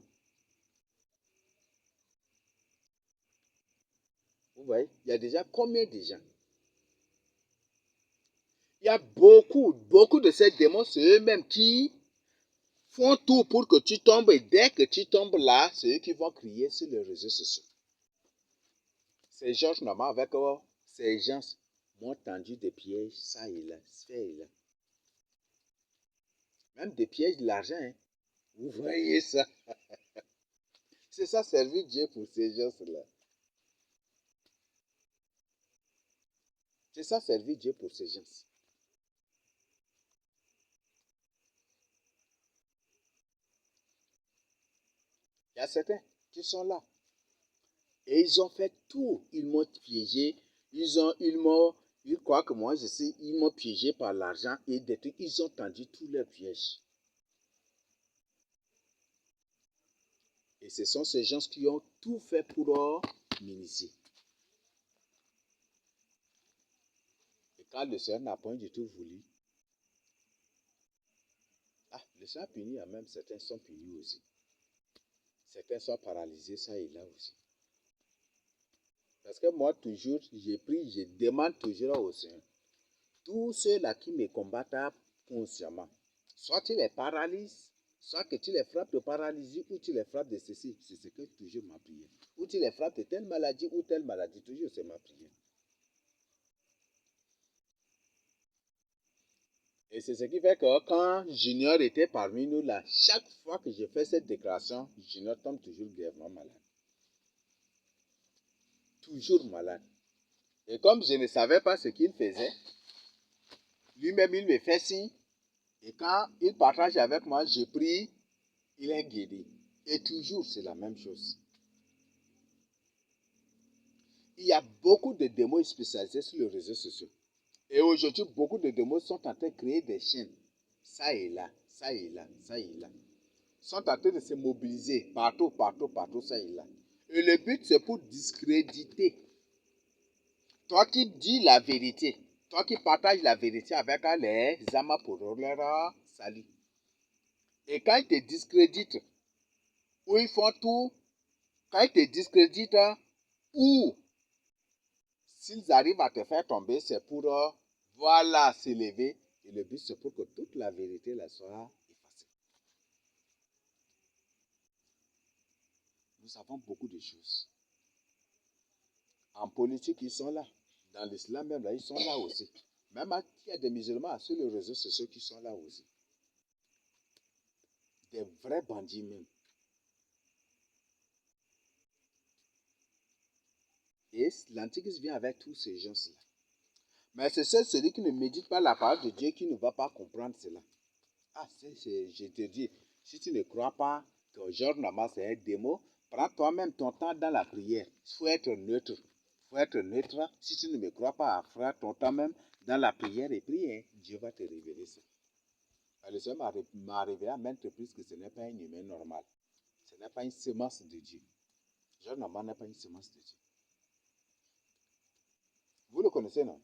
Vous voyez, il y a déjà combien de gens. Il y a beaucoup de ces démons, c'est eux-mêmes qui font tout pour que tu tombes et dès que tu tombes là, c'est eux qui vont crier sur les réseaux sociaux. C'est Georges Nama avec ces gens m'ont tendu des pièges, ça et là, Même des pièges de l'argent. Hein. Vous voyez ça? C'est ça servir Dieu pour ces gens-là. C'est ça servir Dieu pour ces gens. Il y a certains qui sont là. Et ils ont fait tout. Ils m'ont piégé. Ils croient que moi je sais. Ils m'ont piégé par l'argent et des trucs. Ils ont tendu tous leurs pièges. Et ce sont ces gens qui ont tout fait pour m'initier. Et quand le Seigneur n'a point du tout voulu, le Seigneur punit, même certains sont punis aussi. Certains sont paralysés, ça et là aussi. Parce que moi, toujours, je demande toujours au Seigneur. Tous ceux-là qui me combattent consciemment, soit tu les paralyses, Soit que tu les frappes de paralysie ou tu les frappes de ceci. C'est ce que toujours ma prière. Ou tu les frappes de telle maladie ou telle maladie. Toujours c'est ma prière. Et c'est ce qui fait que quand Junior était parmi nous là, chaque fois que je fais cette déclaration, Junior tombe toujours grièvement malade. Toujours malade. Et comme je ne savais pas ce qu'il faisait, lui-même il me fait signe. Et quand il partage avec moi, je prie, il est guéri. Et toujours c'est la même chose. Il y a beaucoup de démos spécialisés sur les réseaux sociaux. Et aujourd'hui, beaucoup de démos sont en train de créer des chaînes. Ça et là, ça et là, ça et là. Sont en train de se mobiliser partout, partout, partout, ça et là. Et le but, c'est pour discréditer. Toi qui dis la vérité, toi qui partages la vérité avec les amas pour leur salut. Et quand ils te discréditent, ou ils font tout, quand ils te discréditent, ou s'ils arrivent à te faire tomber, c'est pour, voilà, s'élever. Et le but, c'est pour que toute la vérité la soit effacée. Nous avons beaucoup de choses. En politique, ils sont là. Dans l'islam même, là, ils sont là aussi. Même il y a des musulmans sur les réseaux sociaux qui sont là aussi. Des vrais bandits même. Et l'Antichrist vient avec tous ces gens-là. Mais c'est celui qui ne médite pas la parole de Dieu qui ne va pas comprendre cela. Ah, je te dis, si tu ne crois pas que Georges Nama c'est un démon, prends toi-même ton temps dans la prière. Il faut être neutre. Il faut être neutre. Si tu ne me crois pas, prends ton temps même dans la prière et prie. Hein. Dieu va te révéler ça. Le Seigneur m'a révélé à maintes reprises que ce n'est pas un humain normal. Ce n'est pas une semence de Dieu. Georges Nama n'est pas une semence de Dieu. Vous le connaissez, non?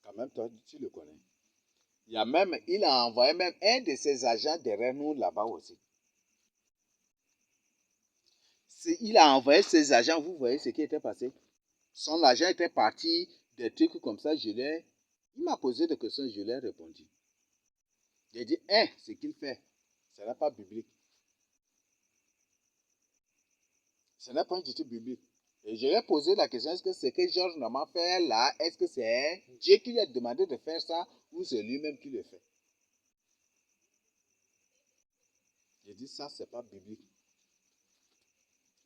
Quand même, toi, tu le connais. Il a envoyé même un de ses agents derrière nous là-bas aussi. Il a envoyé ses agents, vous voyez ce qui était passé. Son agent était parti, des trucs comme ça, il m'a posé des questions, je lui ai répondu. J'ai dit, ce qu'il fait, ce n'est pas biblique. Ce n'est pas du tout biblique. Et je lui ai posé la question, est-ce que ce que Georges Nama fait là, est-ce que c'est Dieu qui lui a demandé de faire ça ou c'est lui-même qui le fait? J'ai dit, ça, c'est pas biblique.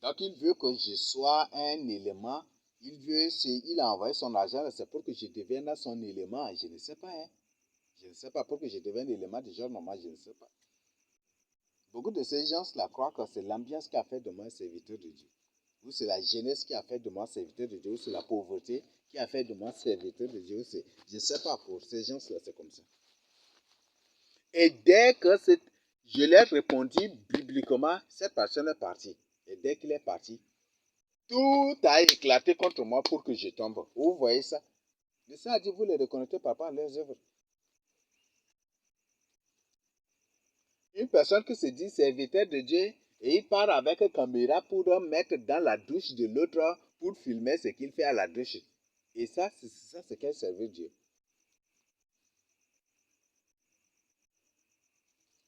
Donc, il veut que je sois un élément. Il a envoyé son argent, c'est pour que je devienne son élément. Je ne sais pas, hein. Je ne sais pas, pour que je devienne élément de Georges Nama, je ne sais pas. Beaucoup de ces gens-là croient que c'est l'ambiance qui a fait de moi un serviteur de Dieu. Ou c'est la jeunesse qui a fait de moi un serviteur de Dieu. Ou c'est la pauvreté qui a fait de moi un serviteur de Dieu. Je ne sais pas, pour ces gens-là, c'est comme ça. Et dès que je l'ai répondu bibliquement, cette personne est partie. Et dès qu'il est parti, tout a éclaté contre moi pour que je tombe. Vous voyez ça? Le Seigneur a dit, vous les reconnaissez par leurs œuvres. Une personne qui se dit serviteur de Dieu et il part avec une caméra pour mettre dans la douche de l'autre pour filmer ce qu'il fait à la douche. Et ça, c'est quel servir Dieu.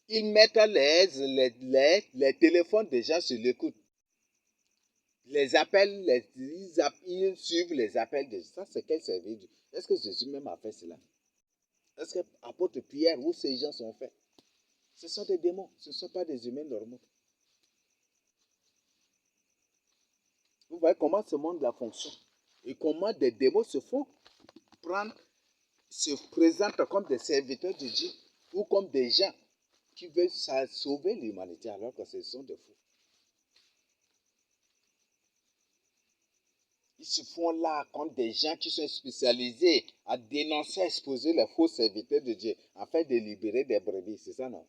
Ils mettent les téléphones des gens sur l'écoute. Les appels, ils suivent les appels de ça, c'est quel servir Dieu. Est-ce que Jésus même a fait cela? Est-ce que apôtre Pierre, où ces gens sont faits? Ce sont des démons, ce ne sont pas des humains normaux. Vous voyez comment ce monde-là fonctionne et comment des démons se présentent comme des serviteurs de Dieu ou comme des gens qui veulent sauver l'humanité alors que ce sont des fous. Ils se font là comme des gens qui sont spécialisés à dénoncer, à exposer les faux serviteurs de Dieu afin de libérer des brebis. C'est ça, non?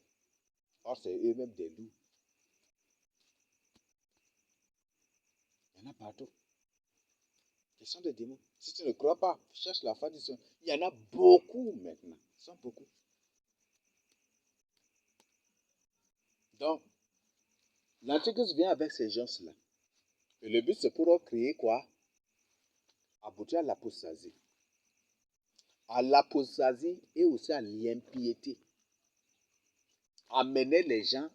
Or, c'est eux-mêmes des loups. Il y en a partout. Ce sont des démons. Si tu ne crois pas, cherche la fin du son. Il y en a beaucoup maintenant. Ils sont beaucoup. Donc, l'Antichrist vient avec ces gens-là. Et le but, c'est pour créer quoi? Aboutir à l'apostasie. à l'apostasie et aussi à l'impiété. Amener les gens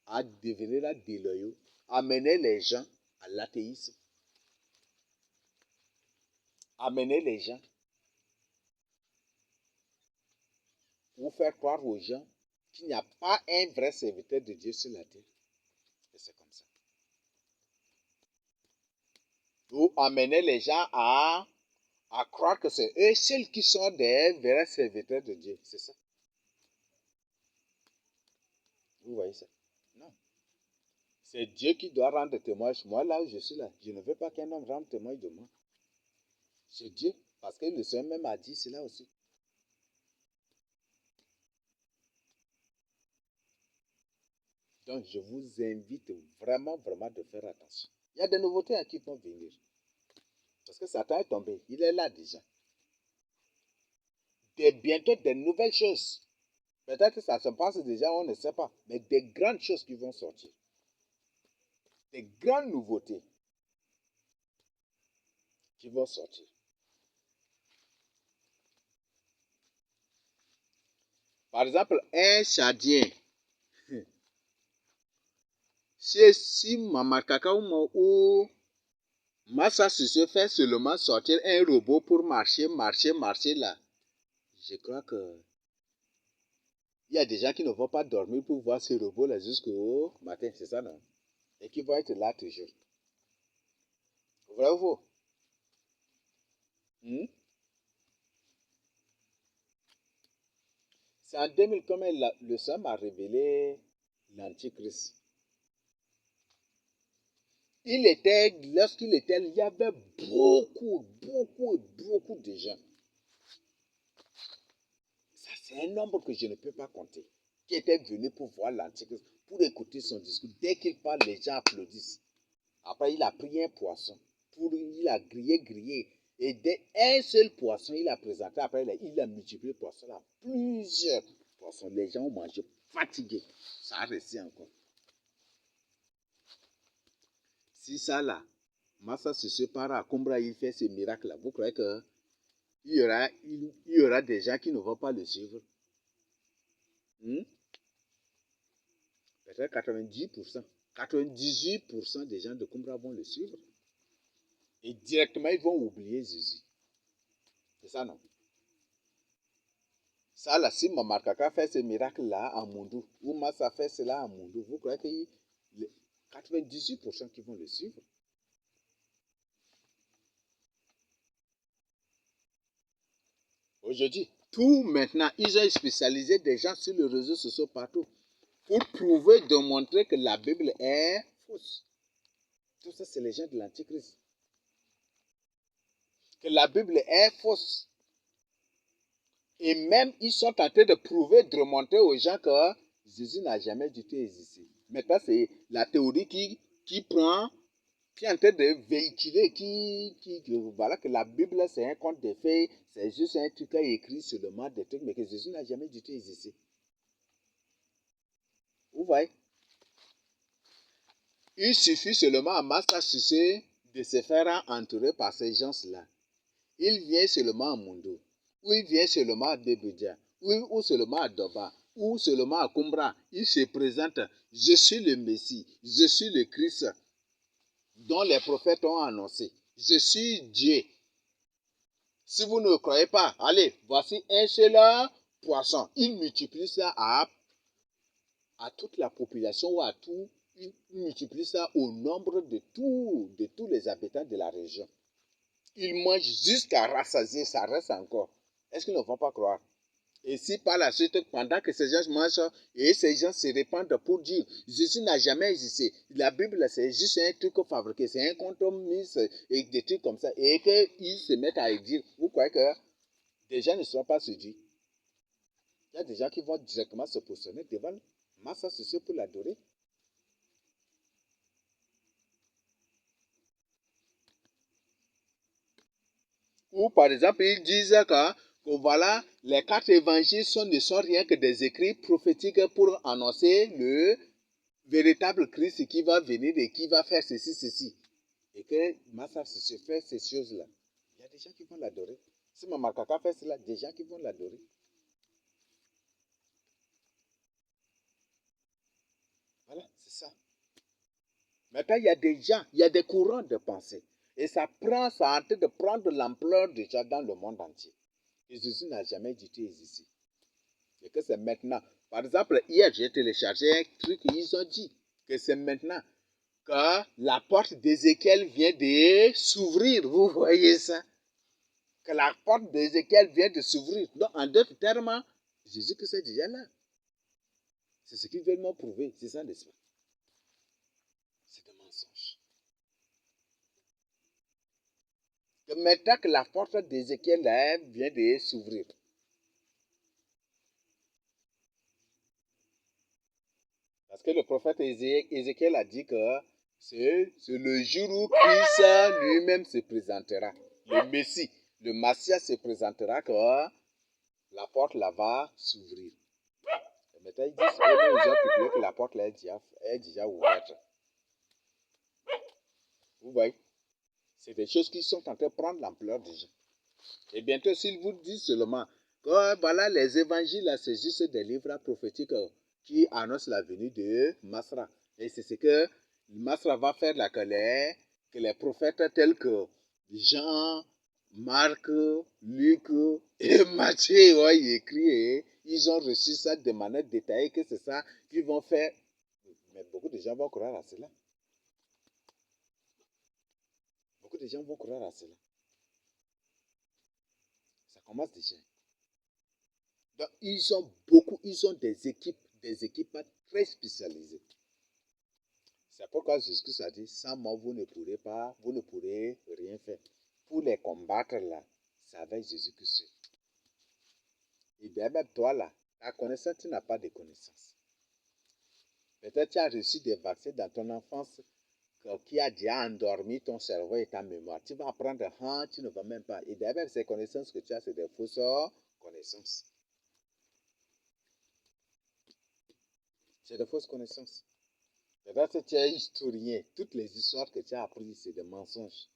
à devenir déloyaux, amener les gens à l'athéisme, amener les gens ou faire croire aux gens qu'il n'y a pas un vrai serviteur de Dieu sur la terre. Et c'est comme ça. Ou amener les gens à croire que c'est eux seuls qui sont des vrais serviteurs de Dieu. C'est ça. Vous voyez ça? Non. C'est Dieu qui doit rendre témoignage. Moi, là où je suis là, je ne veux pas qu'un homme rende témoignage de moi. C'est Dieu. Parce que le Seigneur même a dit cela aussi. Donc, je vous invite vraiment, vraiment de faire attention. Il y a des nouveautés qui vont venir. Parce que Satan est tombé. Il est là déjà. Bientôt, des nouvelles choses. Peut-être que ça se passe déjà, on ne sait pas. Mais des grandes choses qui vont sortir. Des grandes nouveautés qui vont sortir. Par exemple, un chardien. Si Mama Kakaouma ou Massa se fait seulement sortir un robot pour marcher là, je crois que il y a des gens qui ne vont pas dormir pour voir ce robot là jusqu'au matin, c'est ça non? Et qui vont être là toujours. Vrai ou faux? C'est en 2000 comme le Seigneur a révélé l'Antichrist. Lorsqu'il était, il y avait beaucoup de gens. Ça, c'est un nombre que je ne peux pas compter. Qui étaient venus pour voir l'Antichrist, pour écouter son discours. Dès qu'il parle, les gens applaudissent. Après, il a pris un poisson. Il a grillé. Et d'un seul poisson, il a présenté. Après, il a multiplié le poisson là. Plusieurs poissons. Les gens ont mangé fatigués. Ça a resté encore. Si ça là, Massa se sépare à Kumbra, il fait ce miracle là. Vous croyez que il y aura des gens qui ne vont pas le suivre? Peut-être 90%. 98% des gens de Kumbra vont le suivre. Et directement, ils vont oublier Jésus. C'est ça, non? Ça, là, si Mama Kaka fait ce miracle-là à Mundu, ou Massa fait cela à Mundu, vous croyez que 98% qui vont le suivre? Aujourd'hui, tout maintenant, ils ont spécialisé des gens sur les réseaux sociaux partout pour prouver, démontrer que la Bible est fausse. Tout ça, c'est les gens de l'Antichrist. Que la Bible est fausse. Et même, ils sont en train de prouver, de remontrer aux gens que Jésus n'a jamais du tout existé. Maintenant, c'est la théorie qui est en train de véhiculer, voilà, que la Bible, c'est un conte de fées, c'est juste un truc écrit sur le monde des trucs, mais que Jésus n'a jamais du tout existé. Vous voyez? Il suffit seulement à Massachusetts de se faire entourer par ces gens-là. Il vient seulement à Mundo, ou il vient seulement à Debedja, ou seulement à Doba, ou seulement à Kumbra. Il se présente, je suis le Messie, je suis le Christ dont les prophètes ont annoncé. Je suis Dieu. Si vous ne croyez pas, allez, voici un seul poisson. Il multiplie ça à toute la population ou à tout. Il multiplie ça au nombre de tous les habitants de la région. Ils mangent jusqu'à rassasier, ça reste encore. Est-ce qu'ils ne vont pas croire? Et si par la suite, pendant que ces gens mangent, et ces gens se répandent pour dire, Jésus n'a jamais existé. La Bible, c'est juste un truc fabriqué, c'est un conte mis et des trucs comme ça. Et qu'ils se mettent à dire, vous croyez que des gens ne seront pas séduits? Il y a des gens qui vont directement se positionner devant Massa Sucé pour l'adorer. Ou par exemple, ils disent que voilà, les 4 évangiles ne sont rien que des écrits prophétiques pour annoncer le véritable Christ qui va venir et qui va faire ceci. Et que Massa se fait ces choses-là. Il y a des gens qui vont l'adorer. Si Maman Kaka fait cela, des gens qui vont l'adorer. Voilà, c'est ça. Maintenant, il y a des gens, il y a des courants de pensée. Et ça est en train de prendre l'ampleur déjà dans le monde entier. Et Jésus n'a jamais du tout existé. Et que c'est maintenant. Par exemple, hier, j'ai téléchargé un truc, ils ont dit que c'est maintenant que la porte d'Ézéchiel vient de s'ouvrir. Vous voyez ça? Que la porte d'Ézéchiel vient de s'ouvrir. Donc, en d'autres termes, Jésus que c'est déjà là. C'est ce qu'ils veulent me prouver. C'est ça, n'est-ce pas? C'est un mensonge. Que maintenant que la porte d'Ézéchiel vient de s'ouvrir. Parce que le prophète Ézéchiel a dit que c'est le jour où Christ lui-même se présentera. Le Messie, le Messie se présentera que la porte là va s'ouvrir. Et maintenant, ils disent, ils ont publié que la porte là est déjà ouverte. Vous voyez? C'est des choses qui sont en train de prendre l'ampleur déjà. Et bientôt, s'ils vous disent seulement que voilà, les évangiles, là, c'est juste des livres prophétiques qui annoncent la venue de Masra. Et c'est ce que Masra va faire là, que les prophètes tels que Jean, Marc, Luc et Matthieu ont écrit et ils ont reçu ça de manière détaillée, que c'est ça qu'ils vont faire. Mais beaucoup de gens vont croire à cela. Beaucoup de gens vont croire à cela. Ça commence déjà. Donc, ils ont des équipes très spécialisées. C'est pourquoi Jésus a dit, sans moi, vous ne pourrez rien faire. Pour les combattre là, c'est avec Jésus que c'est. Et bien même toi là, ta connaissance, tu n'as pas de connaissance. Peut-être tu as reçu des vaccins dans ton enfance qui a déjà endormi ton cerveau et ta mémoire. Tu vas apprendre, tu ne vas même pas. Et bien même ces connaissances que tu as, c'est des fausses connaissances. C'est des fausses connaissances. Peut-être que tu es historien. Toutes les histoires que tu as apprises, c'est des mensonges.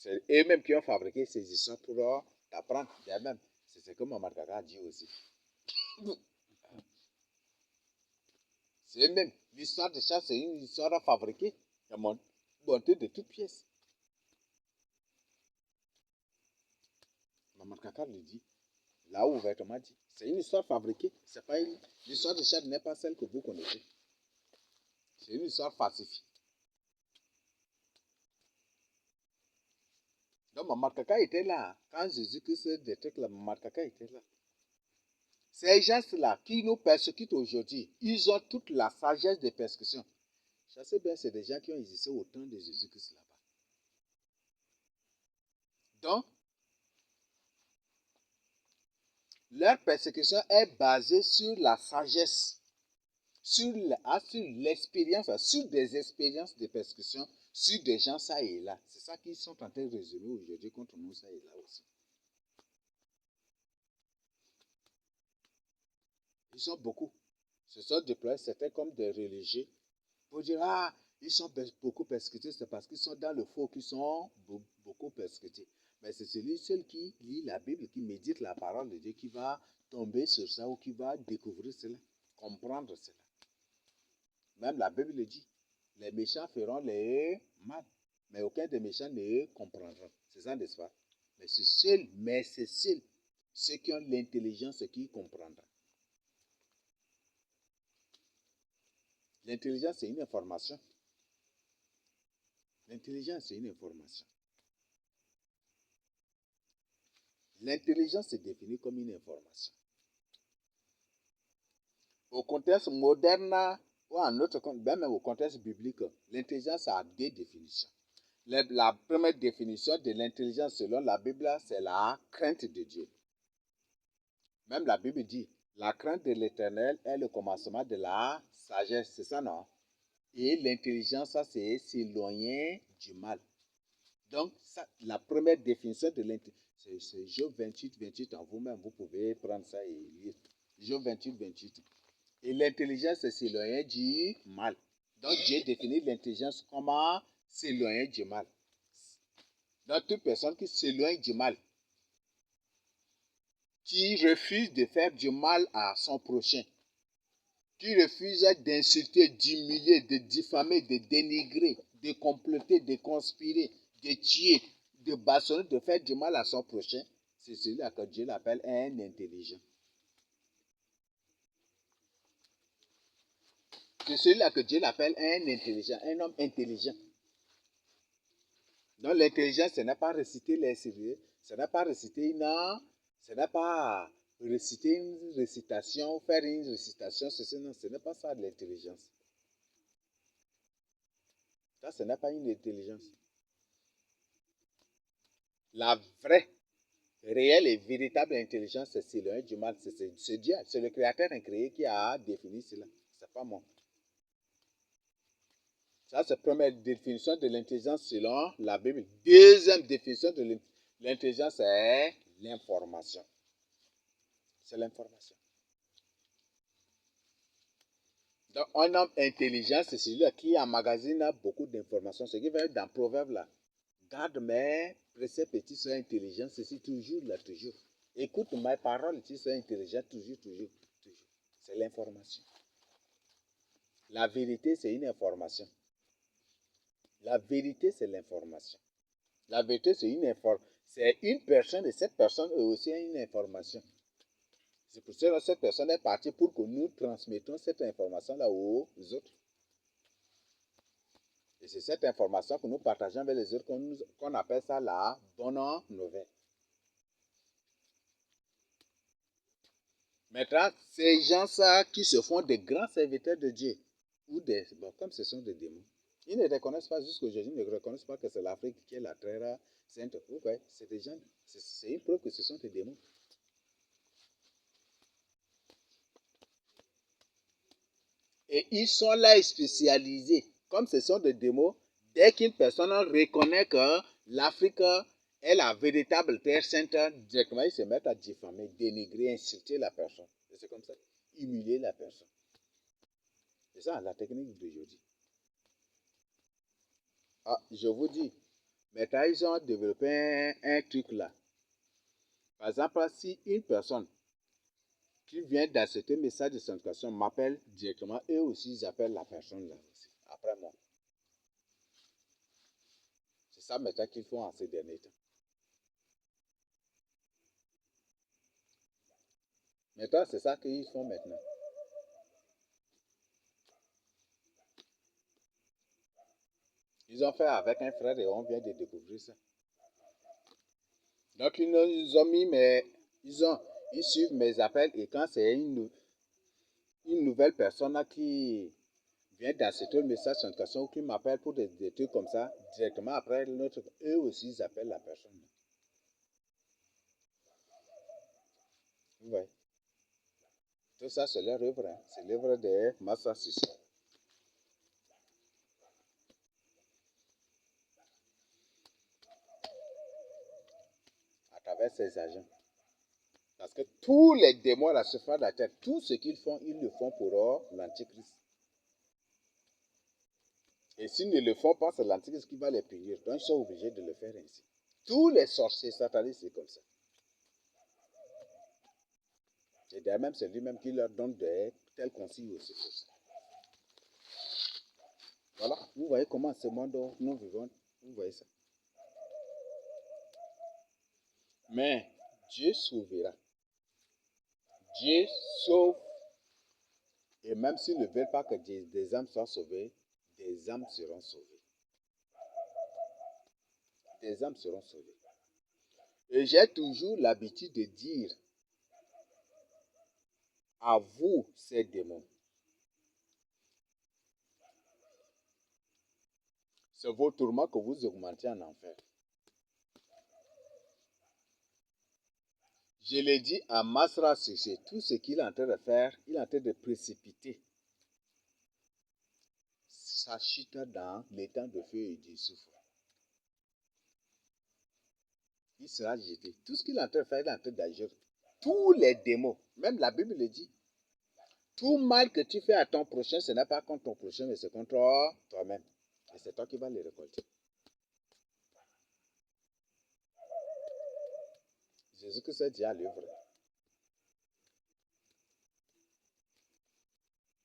C'est eux-mêmes qui ont fabriqué ces histoires pour t'apprendre. C'est ce que Maman Kaka a dit aussi. C'est eux-mêmes. L'histoire de chat, c'est une histoire fabriquée. Montée de toutes pièces. Maman Kaka le dit. Là ouvertement dit. C'est une histoire fabriquée. C'est pas l'histoire de chat n'est pas celle que vous connaissez. C'est une histoire falsifiée. Donc Maman Kaka était là. Quand Jésus-Christ détecte la Maman Kaka était là. Ces gens-là qui nous persécutent aujourd'hui, ils ont toute la sagesse de persécution. Je sais bien, c'est des gens qui ont existé au temps de Jésus-Christ là-bas. Donc, leur persécution est basée sur la sagesse, sur l'expérience, sur des expériences de persécution, sur des gens ça et là. C'est ça qu'ils sont en train de résumer aujourd'hui contre nous ça et là aussi. Ils sont beaucoup. Ce sont déployés, certains comme des religieux, pour dire, ils sont beaucoup persécutés, c'est parce qu'ils sont dans le faux qu'ils sont beaucoup persécutés. Mais c'est celui seul qui lit la Bible, qui médite la parole de Dieu, qui va tomber sur ça ou qui va découvrir cela, comprendre cela. Même la Bible le dit, les méchants feront les mal, mais aucun des méchants ne comprendra. C'est ça, n'est-ce pas? Mais c'est seul ceux qui ont l'intelligence qui comprendront. L'intelligence, c'est une information. L'intelligence, c'est une information. L'intelligence est définie comme une information. Au contexte moderne, ou en autre, même au contexte biblique, l'intelligence a deux définitions. La première définition de l'intelligence selon la Bible, c'est la crainte de Dieu. Même la Bible dit, la crainte de l'Éternel est le commencement de la sagesse. C'est ça, non? Et l'intelligence, ça, c'est s'éloigner du mal. Donc, ça, la première définition de l'intelligence, c'est Job 28, 28 en vous-même. Vous pouvez prendre ça et lire. Job 28, 28. Et l'intelligence, c'est s'éloigner du mal. Donc, Dieu définit l'intelligence comme s'éloigner du mal. Donc, toute personne qui s'éloigne du mal, qui refuse de faire du mal à son prochain, qui refuse d'insulter, d'humilier, de diffamer, de dénigrer, de comploter, de conspirer, de tuer, de bâillonner, de faire du mal à son prochain, c'est celui-là que Dieu l'appelle un intelligent. C'est celui-là que Dieu l'appelle un intelligent, un homme intelligent. Donc l'intelligence, ce n'est pas réciter les sérieux, ce n'est pas réciter ce n'est pas réciter une récitation, faire une récitation, non, ce n'est pas ça l'intelligence. Ça, ce n'est pas une intelligence. La vraie, réelle et véritable intelligence, c'est Sylvain du mal, c'est Dieu, c'est le créateur incréé qui a défini cela. C'est pas moi. Ça, c'est la première définition de l'intelligence selon la Bible. Deuxième définition de l'intelligence, c'est l'information. C'est l'information. Donc, un homme intelligent, c'est celui qui emmagasine beaucoup d'informations. Ce qui veut dire dans Proverbe là, garde mes préceptes et tu seras intelligent, ceci toujours là, toujours. Écoute mes paroles, tu seras intelligent, toujours, toujours, toujours. C'est l'information. La vérité, c'est une information. La vérité, c'est l'information. La vérité, c'est une personne et cette personne est aussi une information. C'est pour ça que cette personne est partie pour que nous transmettons cette information-là aux autres. Et c'est cette information que nous partageons avec les autres qu'on appelle ça la bonne nouvelle. Maintenant, ces gens-là qui se font des grands serviteurs de Dieu, ou comme ce sont des démons, ils ne reconnaissent pas, jusqu'aujourd'hui, ils ne reconnaissent pas que c'est l'Afrique qui est la terre sainte. Okay? C'est des gens, c'est une preuve que ce sont des démons. Et ils sont là spécialisés. Comme ce sont des démons, dès qu'une personne reconnaît que l'Afrique est la véritable terre sainte, directement ils se mettent à diffamer, dénigrer, insulter la personne. Et c'est comme ça, humilier la personne. C'est ça la technique d'aujourd'hui. Ah, je vous dis, maintenant ils ont développé un truc là. Par exemple, si une personne qui vient d'accepter le message de sanctification m'appelle directement, eux aussi ils appellent la personne là aussi, après moi. C'est ça maintenant qu'ils font en ces derniers temps. Maintenant, c'est ça qu'ils font maintenant. Ils ont fait avec un frère et on vient de découvrir ça. Donc, ils ont mis ils suivent mes appels et quand c'est une nouvelle personne qui vient d'accepter le message de sanctification ou qui m'appelle pour des trucs comme ça, directement après eux aussi ils appellent la personne. Vous voyez? Tout ça, c'est leur œuvre. Hein. C'est l'œuvre de Massa Sissi. À travers ses agents. Parce que tous les démons à la surface de la terre, tout ce qu'ils font, ils le font pour l'Antichrist. Et s'ils ne le font pas, c'est l'Antichrist qui va les punir. Donc ils sont obligés de le faire ainsi. Tous les sorciers satanistes, c'est comme ça. Et d'ailleurs même, c'est lui-même qui leur donne des tels consignes aussi pour ça. Voilà, vous voyez comment ce monde nous vivons, vous voyez ça. Mais Dieu sauvera. Dieu sauve. Et même s'ils ne veulent pas que des âmes soient sauvées, des âmes seront sauvées. Des âmes seront sauvées. Et j'ai toujours l'habitude de dire à vous, ces démons, c'est vos tourments que vous augmentez en enfer. Je l'ai dit à Masra Sissé, tout ce qu'il est en train de faire, il est en train de précipiter sa chute dans l'étang de feu et du soufre. Il sera jeté. Tout ce qu'il est en train de faire, il est en train d'agir. Tous les démons, même la Bible le dit, tout mal que tu fais à ton prochain, ce n'est pas contre ton prochain, mais c'est contre toi-même. Et c'est toi qui vas les récolter. Jésus-Christ a dit à l'œuvre.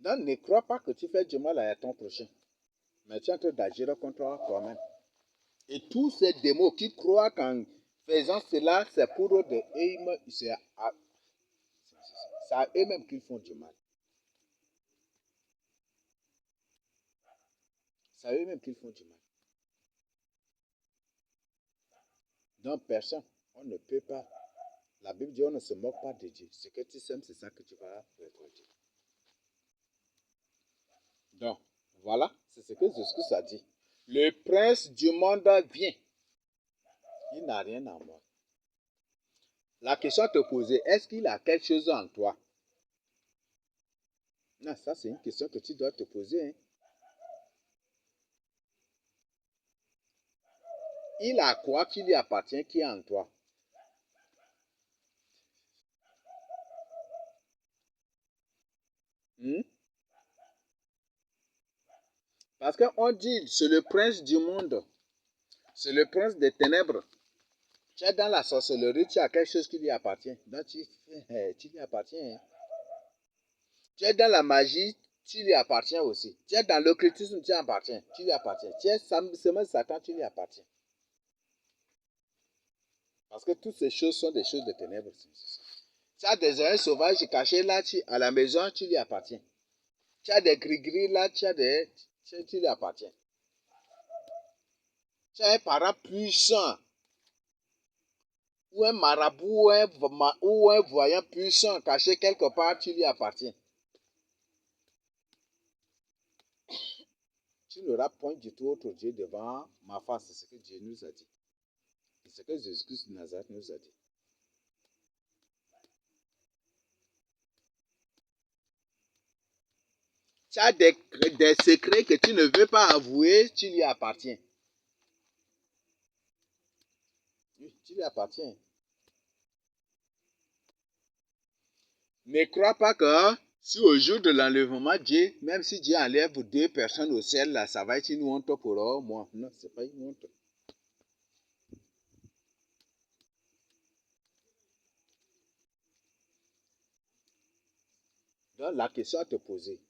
Donc, ne crois pas que tu fais du mal à ton prochain. Mais tu es en train d'agir contre toi-même. Et tous ces démons qui croient qu'en faisant cela, c'est pour eux de c'est à eux-mêmes qu'ils font du mal. C'est à eux-mêmes qu'ils font du mal. Donc, personne, on ne peut pas. La Bible dit on ne se moque pas de Dieu. Ce que tu sèmes, c'est ça que tu vas récolter. Donc, voilà, c'est ce que Jésus a dit. Le prince du monde vient. Il n'a rien en moi. La question à te poser, est-ce qu'il a quelque chose en toi? Non, ça c'est une question que tu dois te poser. Hein. Il a quoi qui lui appartient qui est en toi? Hmm? Parce qu'on dit, c'est le prince du monde. C'est le prince des ténèbres. Tu es dans la sorcellerie, tu as quelque chose qui lui appartient. Donc tu lui appartiens. Hein. Tu es dans la magie, tu lui appartiens aussi. Tu es dans l'occultisme, tu lui appartiens. Tu lui appartiens. Tu es seulement Satan, tu lui appartiens. Parce que toutes ces choses sont des choses de ténèbres. Tu as des oreilles sauvages cachées là, à la maison, tu lui appartiens. Tu as des gris-gris là, tu lui appartiens. Tu as un parent puissant, ou un marabout, ou un voyant puissant caché quelque part, tu lui appartiens. Tu n'auras point du tout autre Dieu devant ma face. C'est ce que Dieu nous a dit. C'est ce que Jésus-Christ de Nazareth nous a dit. Tu as des secrets que tu ne veux pas avouer, tu lui appartiens. Oui, tu lui appartiens. Ne crois pas que si au jour de l'enlèvement, Dieu, même si Dieu enlève 2 personnes au ciel, là, ça va être une honte pour moi. Non, ce n'est pas une honte. Donc la question à te poser,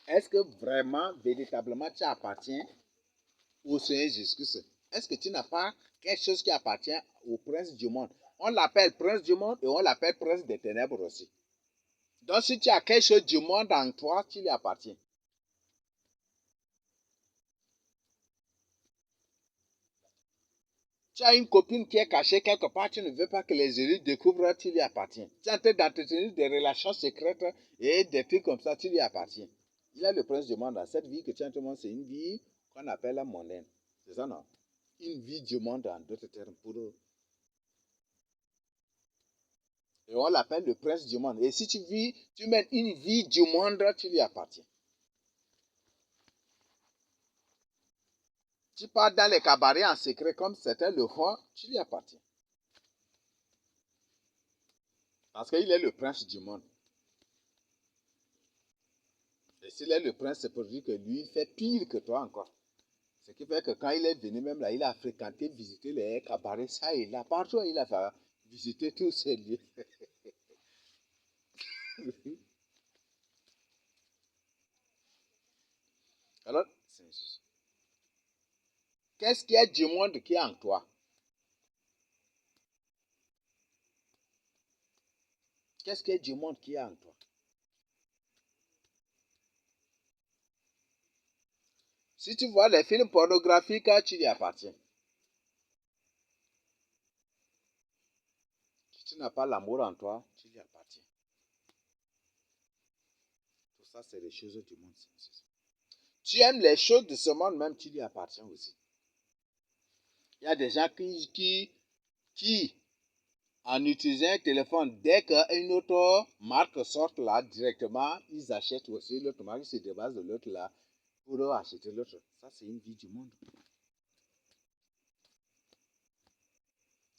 est-ce que vraiment, véritablement, tu appartiens au Seigneur Jésus-Christ? Est-ce que tu n'as pas quelque chose qui appartient au prince du monde? On l'appelle prince du monde et on l'appelle prince des ténèbres aussi. Donc si tu as quelque chose du monde en toi, tu lui appartiens. Tu as une copine qui est cachée quelque part, tu ne veux pas que les élus découvrent, tu lui appartiens. Tu es en train d'entretenir des relations secrètes et des trucs comme ça, tu lui appartiens. Il est le prince du monde. Cette vie que tu es en train de voir, c'est une vie qu'on appelle la mondaine. C'est ça, non? Une vie du monde en d'autres termes pour eux. Et on l'appelle le prince du monde. Et si tu mènes une vie du monde, tu lui appartiens. Tu pars dans les cabarets en secret comme certains le font, tu lui appartiens. Parce qu'il est le prince du monde. Et s'il est le prince, c'est pour dire que lui, il fait pire que toi encore. Ce qui fait que quand il est venu même là, il a fréquenté, visité les cabarets, ça et là. Partout, il a fait visiter tous ces lieux. Alors, qu'est-ce qu'il y a du monde qui est en toi? Qu'est-ce qu'il y a du monde qui est en toi? Si tu vois les films pornographiques, tu lui appartiens. Si tu n'as pas l'amour en toi, tu lui appartiens. Tout ça, c'est les choses du monde. Tu aimes les choses de ce monde, même tu lui appartiens aussi. Il y a des gens qui en utilisant un téléphone, dès qu'une autre marque sort là, directement, ils achètent aussi l'autre marque, ils se débarrassent de l'autre là pour acheter l'autre. Ça, c'est une vie du monde.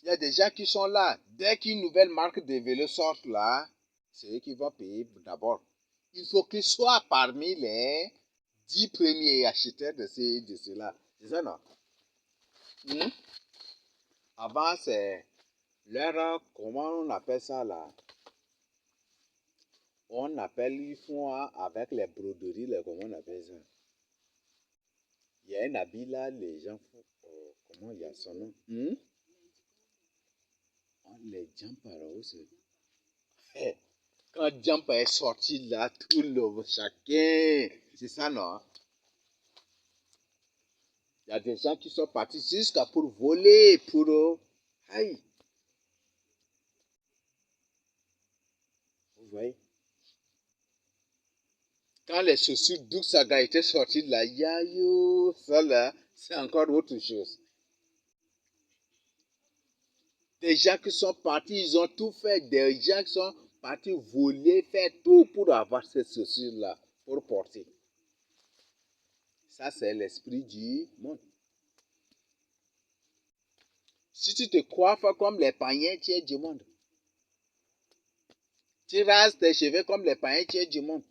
Il y a des gens qui sont là, dès qu'une nouvelle marque de vélo sort là, c'est eux qui vont payer d'abord. Il faut qu'ils soient parmi les 10 premiers acheteurs de cela. C'est ça, non? Avant, c'est leur, comment on appelle ça là? On appelle, ils font avec les broderies, comment on appelle ça? Il y a un habit là, les gens font, comment il y a son nom? Les jumpers aussi. Quand Jumper est sorti là, tout le chacun, c'est ça non? Il y a des gens qui sont partis jusqu'à pour voler, pour... Aïe, vous voyez? Quand les chaussures d'Ouksaga étaient sorties là, yayo, ça là, c'est encore autre chose. Des gens qui sont partis, ils ont tout fait. Des gens qui sont partis voler, faire tout pour avoir ces chaussures là, pour porter. Ça, c'est l'esprit du monde. Si tu te coiffes comme les païens, tu es du monde. Tu rases tes cheveux comme les païens, tu es du monde.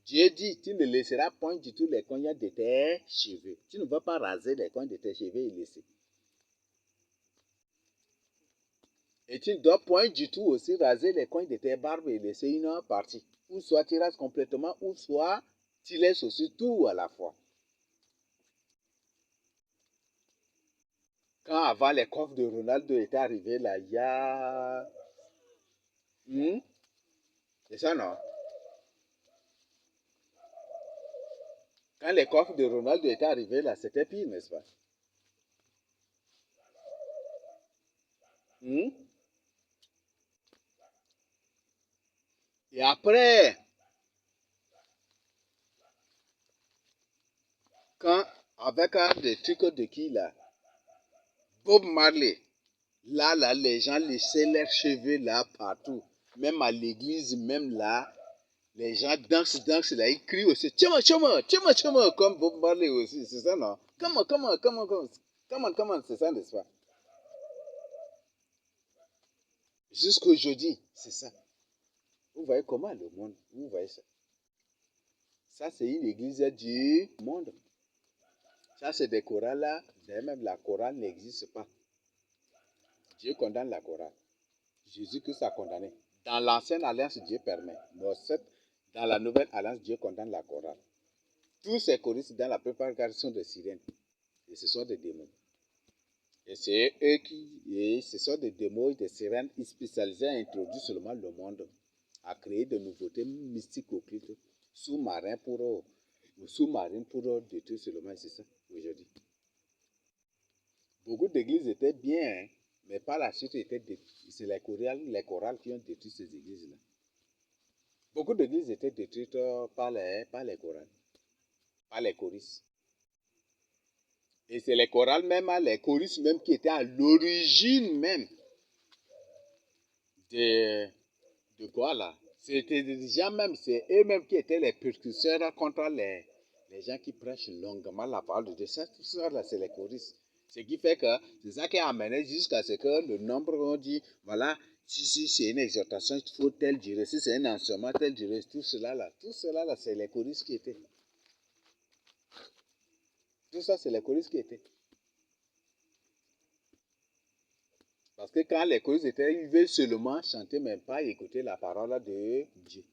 Dieu dit, tu ne laisseras point du tout les coins de tes cheveux. Tu ne vas pas raser les coins de tes cheveux et laisser. Et tu ne dois point du tout aussi raser les coins de tes barbes et laisser une partie. Ou soit tu rases complètement, ou soit tu laisses aussi tout à la fois. Quand avant les coffres de Ronaldo étaient arrivés là, il y a... C'est ça, non? Quand les coffres de Ronaldo étaient arrivés là, c'était pire, n'est-ce pas? Et après, quand, avec des trucs de qui là? Bob Marley. Là, les gens laissaient leurs cheveux là partout. Même à l'église, même là, les gens dansent là, ils crient aussi. Tchama, tchama, tchama, tchama, comme Bob Marley aussi, c'est ça, non? Comment, c'est ça, n'est-ce pas? Jusqu'aujourd'hui, c'est ça. Vous voyez comment le monde, vous voyez ça? Ça, c'est une église du monde. Ça, c'est des chorales là. Même la chorale n'existe pas. Dieu condamne la chorale. Jésus-Christ a condamné. Dans l'ancienne alliance, Dieu permet. Dans la nouvelle alliance, Dieu condamne la chorale. Tous ces choristes, dans la plupart des sont des sirènes. Et ce sont des démons. Et c'est eux ce sont des démons et des sirènes spécialisés à introduire seulement le monde, à créer de nouveautés mystiques occultes, sous-marins pour détruire seulement, c'est ça, aujourd'hui. Beaucoup d'églises étaient bien, hein, mais par la suite, c'est les chorales qui ont détruit ces églises-là. Beaucoup d'églises étaient détruites par les chorales, par les choristes. Et c'est les chorales même, les choristes même qui étaient à l'origine même de quoi là? C'était des gens même, c'est eux-mêmes qui étaient les précurseurs contre les gens qui prêchent longuement la parole de Dieu. Ça, tout ça là, c'est les choristes. Ce qui fait que c'est ça qui a amené jusqu'à ce que le nombre, on dit, voilà, si c'est une exhortation, il faut telle durée. Si c'est un enseignement, telle durée. Tout cela là, c'est les choristes qui étaient. Tout ça, c'est les choristes qui étaient. Parce que quand les choristes étaient, ils veulent seulement chanter, mais pas écouter la parole de Dieu.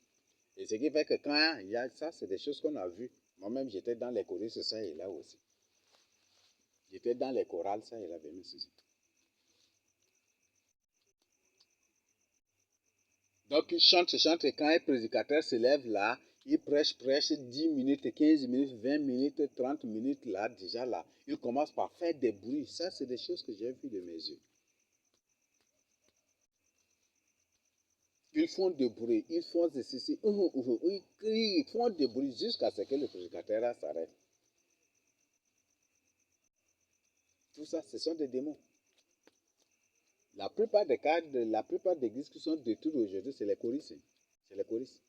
Et ce qui fait que quand il y a ça, c'est des choses qu'on a vues. Moi-même, j'étais dans les choristes, ça et là aussi. J'étais dans les chorales, ça et là, même aussi. Donc, ils chantent, et quand un prédicateur se lève là, il prêche 10 minutes, 15 minutes, 20 minutes, 30 minutes, là, déjà là. Il commence par faire des bruits. Ça, c'est des choses que j'ai vues de mes yeux. Ils font des bruits, ils font ceci, ils crient, ils font des bruits jusqu'à ce que le prédicateur s'arrête. Tout ça, ce sont des démons. La plupart des cas, la plupart des églises qui sont détruites aujourd'hui, c'est les choristes. C'est les choristes.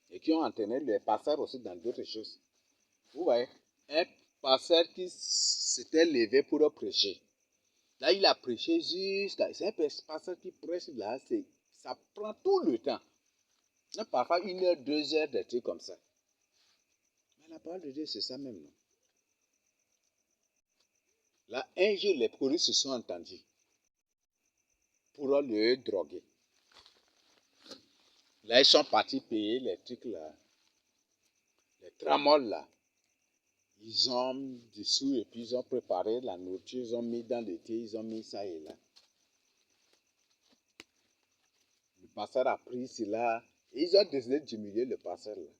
Et qui ont entraîné les pasteurs aussi dans d'autres choses. Vous voyez, un pasteur qui s'était levé pour prêcher. Là, il a prêché jusqu'à... C'est un pasteur qui prêche là, ça prend tout le temps. Parfois 1 heure, 2 heures, des trucs comme ça. Mais la parole de Dieu, c'est ça même, non? Là, un jour, les choristes se sont entendus pour le droguer. Là, ils sont partis payer les trucs là, les tramoles là. Ils ont du sous et puis ils ont préparé la nourriture, ils ont mis dans le thé, ils ont mis ça et là. Le pasteur a pris cela et ils ont décidé d'humilier le pasteur là.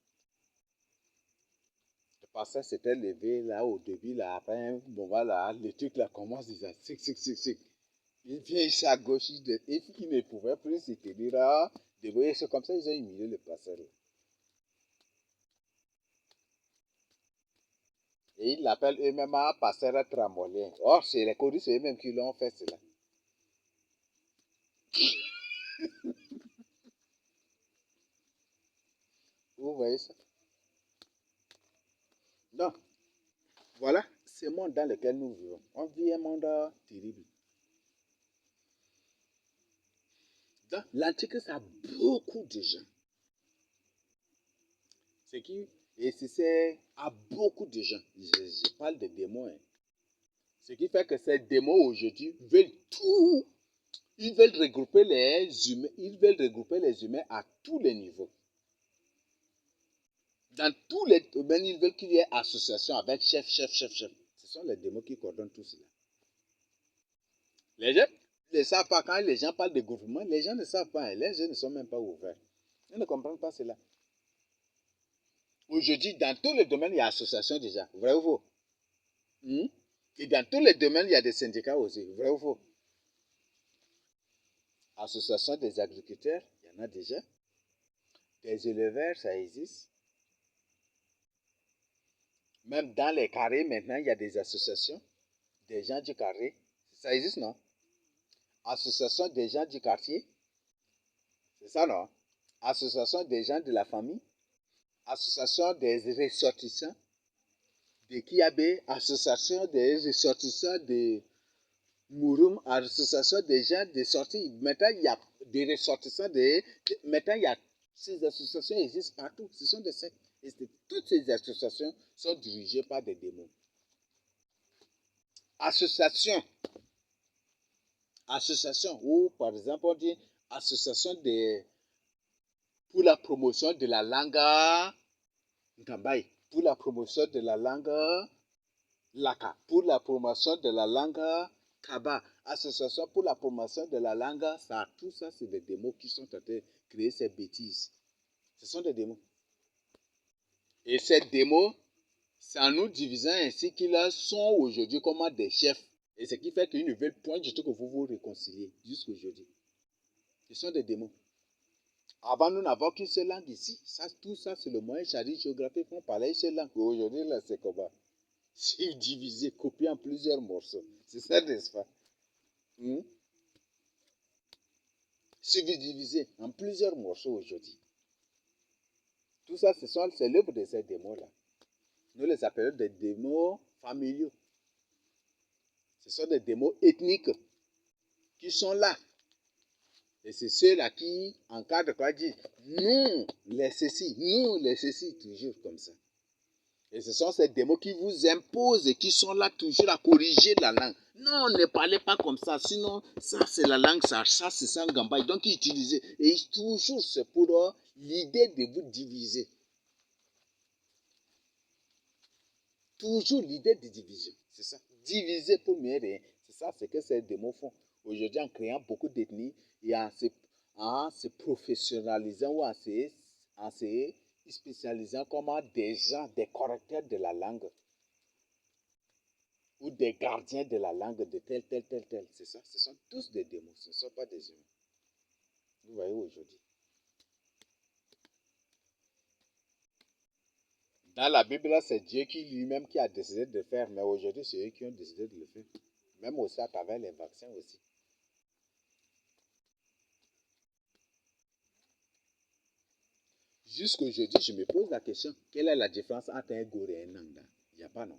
Le pasteur s'était levé là au début là, après bon voilà, le truc là commence déjà, sic. Il vient ici à gauche, il ne pouvait plus se tenir là. C'est comme ça ils ont humilié le pasteur là. Et ils l'appellent eux-mêmes un pasteur tramolien. Or, c'est les choristes eux-mêmes qui l'ont fait cela. Vous voyez ça? Donc, voilà ce monde dans lequel nous vivons. On vit un monde terrible. Donc, l'Antichrist a beaucoup de gens. Et c'est à beaucoup de gens. Je parle de démons. Hein. Ce qui fait que ces démons aujourd'hui veulent tout. Ils veulent regrouper les humains. Ils veulent regrouper les humains à tous les niveaux. Dans tous les domaines, ils veulent qu'il y ait association avec chef. Ce sont les démons qui coordonnent tout cela. Les gens ne savent pas. Quand les gens parlent de gouvernement, les gens ne savent pas. Les gens ne sont même pas ouverts. Ils ne comprennent pas cela. Aujourd'hui, dans tous les domaines, il y a association déjà. Vrai ou faux? Et dans tous les domaines, il y a des syndicats aussi. Vrai ou faux? Association des agriculteurs, il y en a déjà. Des éleveurs, ça existe. Même dans les carrés, maintenant, il y a des associations. Des gens du carré. Ça existe, non? Association des gens du quartier. C'est ça, non? Association des gens de la famille. Association des ressortissants de Kiabe. Association des ressortissants de Mouroum. Association des gens de sortie. Maintenant, il y a des ressortissants maintenant, il y a ces associations existent partout. Ce sont des sectes. Et toutes ces associations sont dirigées par des démons. Association. Association. Ou, par exemple, on dit association pour la promotion de la langue Nkambaï. Pour la promotion de la langue Laka. Pour la promotion de la langue Kaba. Association pour la promotion de la langue ça. Tout ça, c'est des démons qui sont en train de créer ces bêtises. Ce sont des démons. Et ces démons, c'est en nous divisant ainsi qu'ils sont aujourd'hui comme des chefs. Et ce qui fait qu'ils ne veulent point du tout que vous vous réconciliez jusqu'aujourd'hui. Ce sont des démons. Avant, nous n'avons qu'une seule langue ici. Tout ça, c'est le moyen charité géographique qu'on parlait une seule langue. Aujourd'hui, là, c'est comment? C'est divisé, copié en plusieurs morceaux. C'est ça, n'est-ce pas? C'est divisé en plusieurs morceaux aujourd'hui. Tout ça, c'est l'œuvre de ces démons-là. Nous les appelons des démons familiaux. Ce sont des démons ethniques qui sont là. Et c'est ceux-là qui encadrent quoi dit nous les ceci, toujours comme ça. Et ce sont ces démons qui vous imposent et qui sont là toujours à corriger la langue. Non, ne parlez pas comme ça, sinon ça c'est la langue, ça c'est ça Ngamba. Donc ils utilisent, et toujours c'est pour l'idée de vous diviser. Toujours l'idée de division, c'est ça. Diviser pour mieux rien. C'est ça, c'est que ces démons font. Aujourd'hui, en créant beaucoup d'ethnies et en se professionnalisant ou en se spécialisant comme des gens, des correcteurs de la langue ou des gardiens de la langue de tel. C'est ça. Ce sont tous des démons, ce ne sont pas des humains. Vous voyez aujourd'hui. Dans la Bible, c'est Dieu qui lui-même qui a décidé de le faire, mais aujourd'hui, c'est eux qui ont décidé de le faire. Même aussi à travers les vaccins aussi. Jusqu'aujourd'hui, je me pose la question, quelle est la différence entre un Gore et un Nangda? Il n'y a pas, non.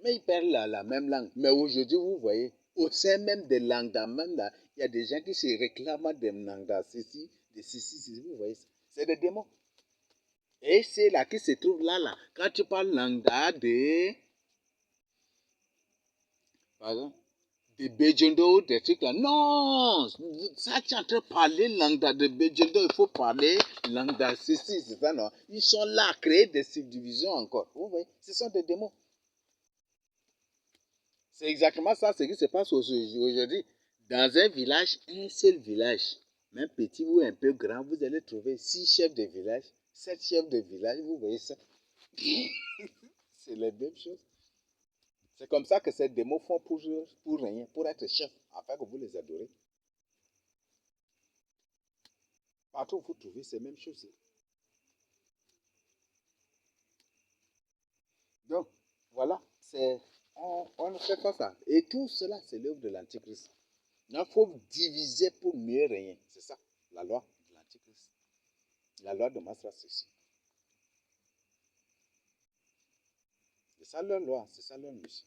Mais ils parlent la même langue. Mais aujourd'hui, vous voyez, au sein même des Langda, même là, il y a des gens qui se réclament des Nangda, ceci, vous voyez, c'est des démons. Et c'est là qui se trouve là. Quand tu parles Langda pardon, de Bejendo, des trucs là. Non, ça tu es en train de parler langue de Bejendo, il faut parler langue de ceci, c'est ça, non? Ils sont là à créer des subdivisions encore. Vous voyez, ce sont des démons. C'est exactement ça, ce qui se passe aujourd'hui. Dans un village, un seul village, même petit ou un peu grand, vous allez trouver 6 chefs de village, 7 chefs de village, vous voyez ça? C'est la même chose. C'est comme ça que ces démons font pour rien, pour être chef, afin que vous les adorez. Partout où vous trouvez ces mêmes choses. Donc, voilà, on fait pas ça. Et tout cela, c'est l'œuvre de l'Antichrist. Il faut diviser pour mieux régner. C'est ça, la loi de l'Antichrist. La loi de Master Sexy. C'est ça leur loi, c'est ça leur mission.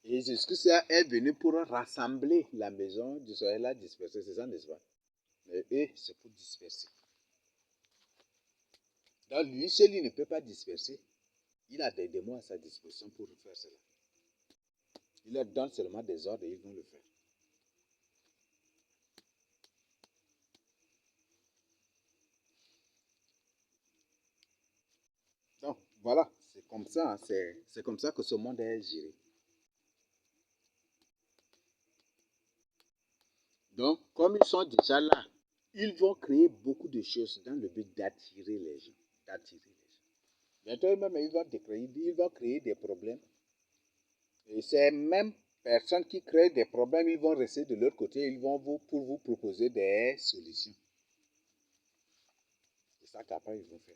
Et Jésus-Christ est venu pour rassembler la maison du soleil, la disperser, c'est ça, n'est-ce pas? Mais eux, c'est pour disperser. Donc lui seul, il ne peut pas disperser. Il a des démons à sa disposition pour faire cela. Il leur donne seulement des ordres et ils vont le faire. Donc, voilà, c'est comme ça, hein, c'est comme ça que ce monde est géré. Donc, comme ils sont déjà là, ils vont créer beaucoup de choses dans le but d'attirer les gens. Bientôt, même, ils vont créer des problèmes. Et ces mêmes personnes qui créent des problèmes, ils vont rester de l'autre côté, ils vont pour vous proposer des solutions. C'est ça qu'après, ils vont faire.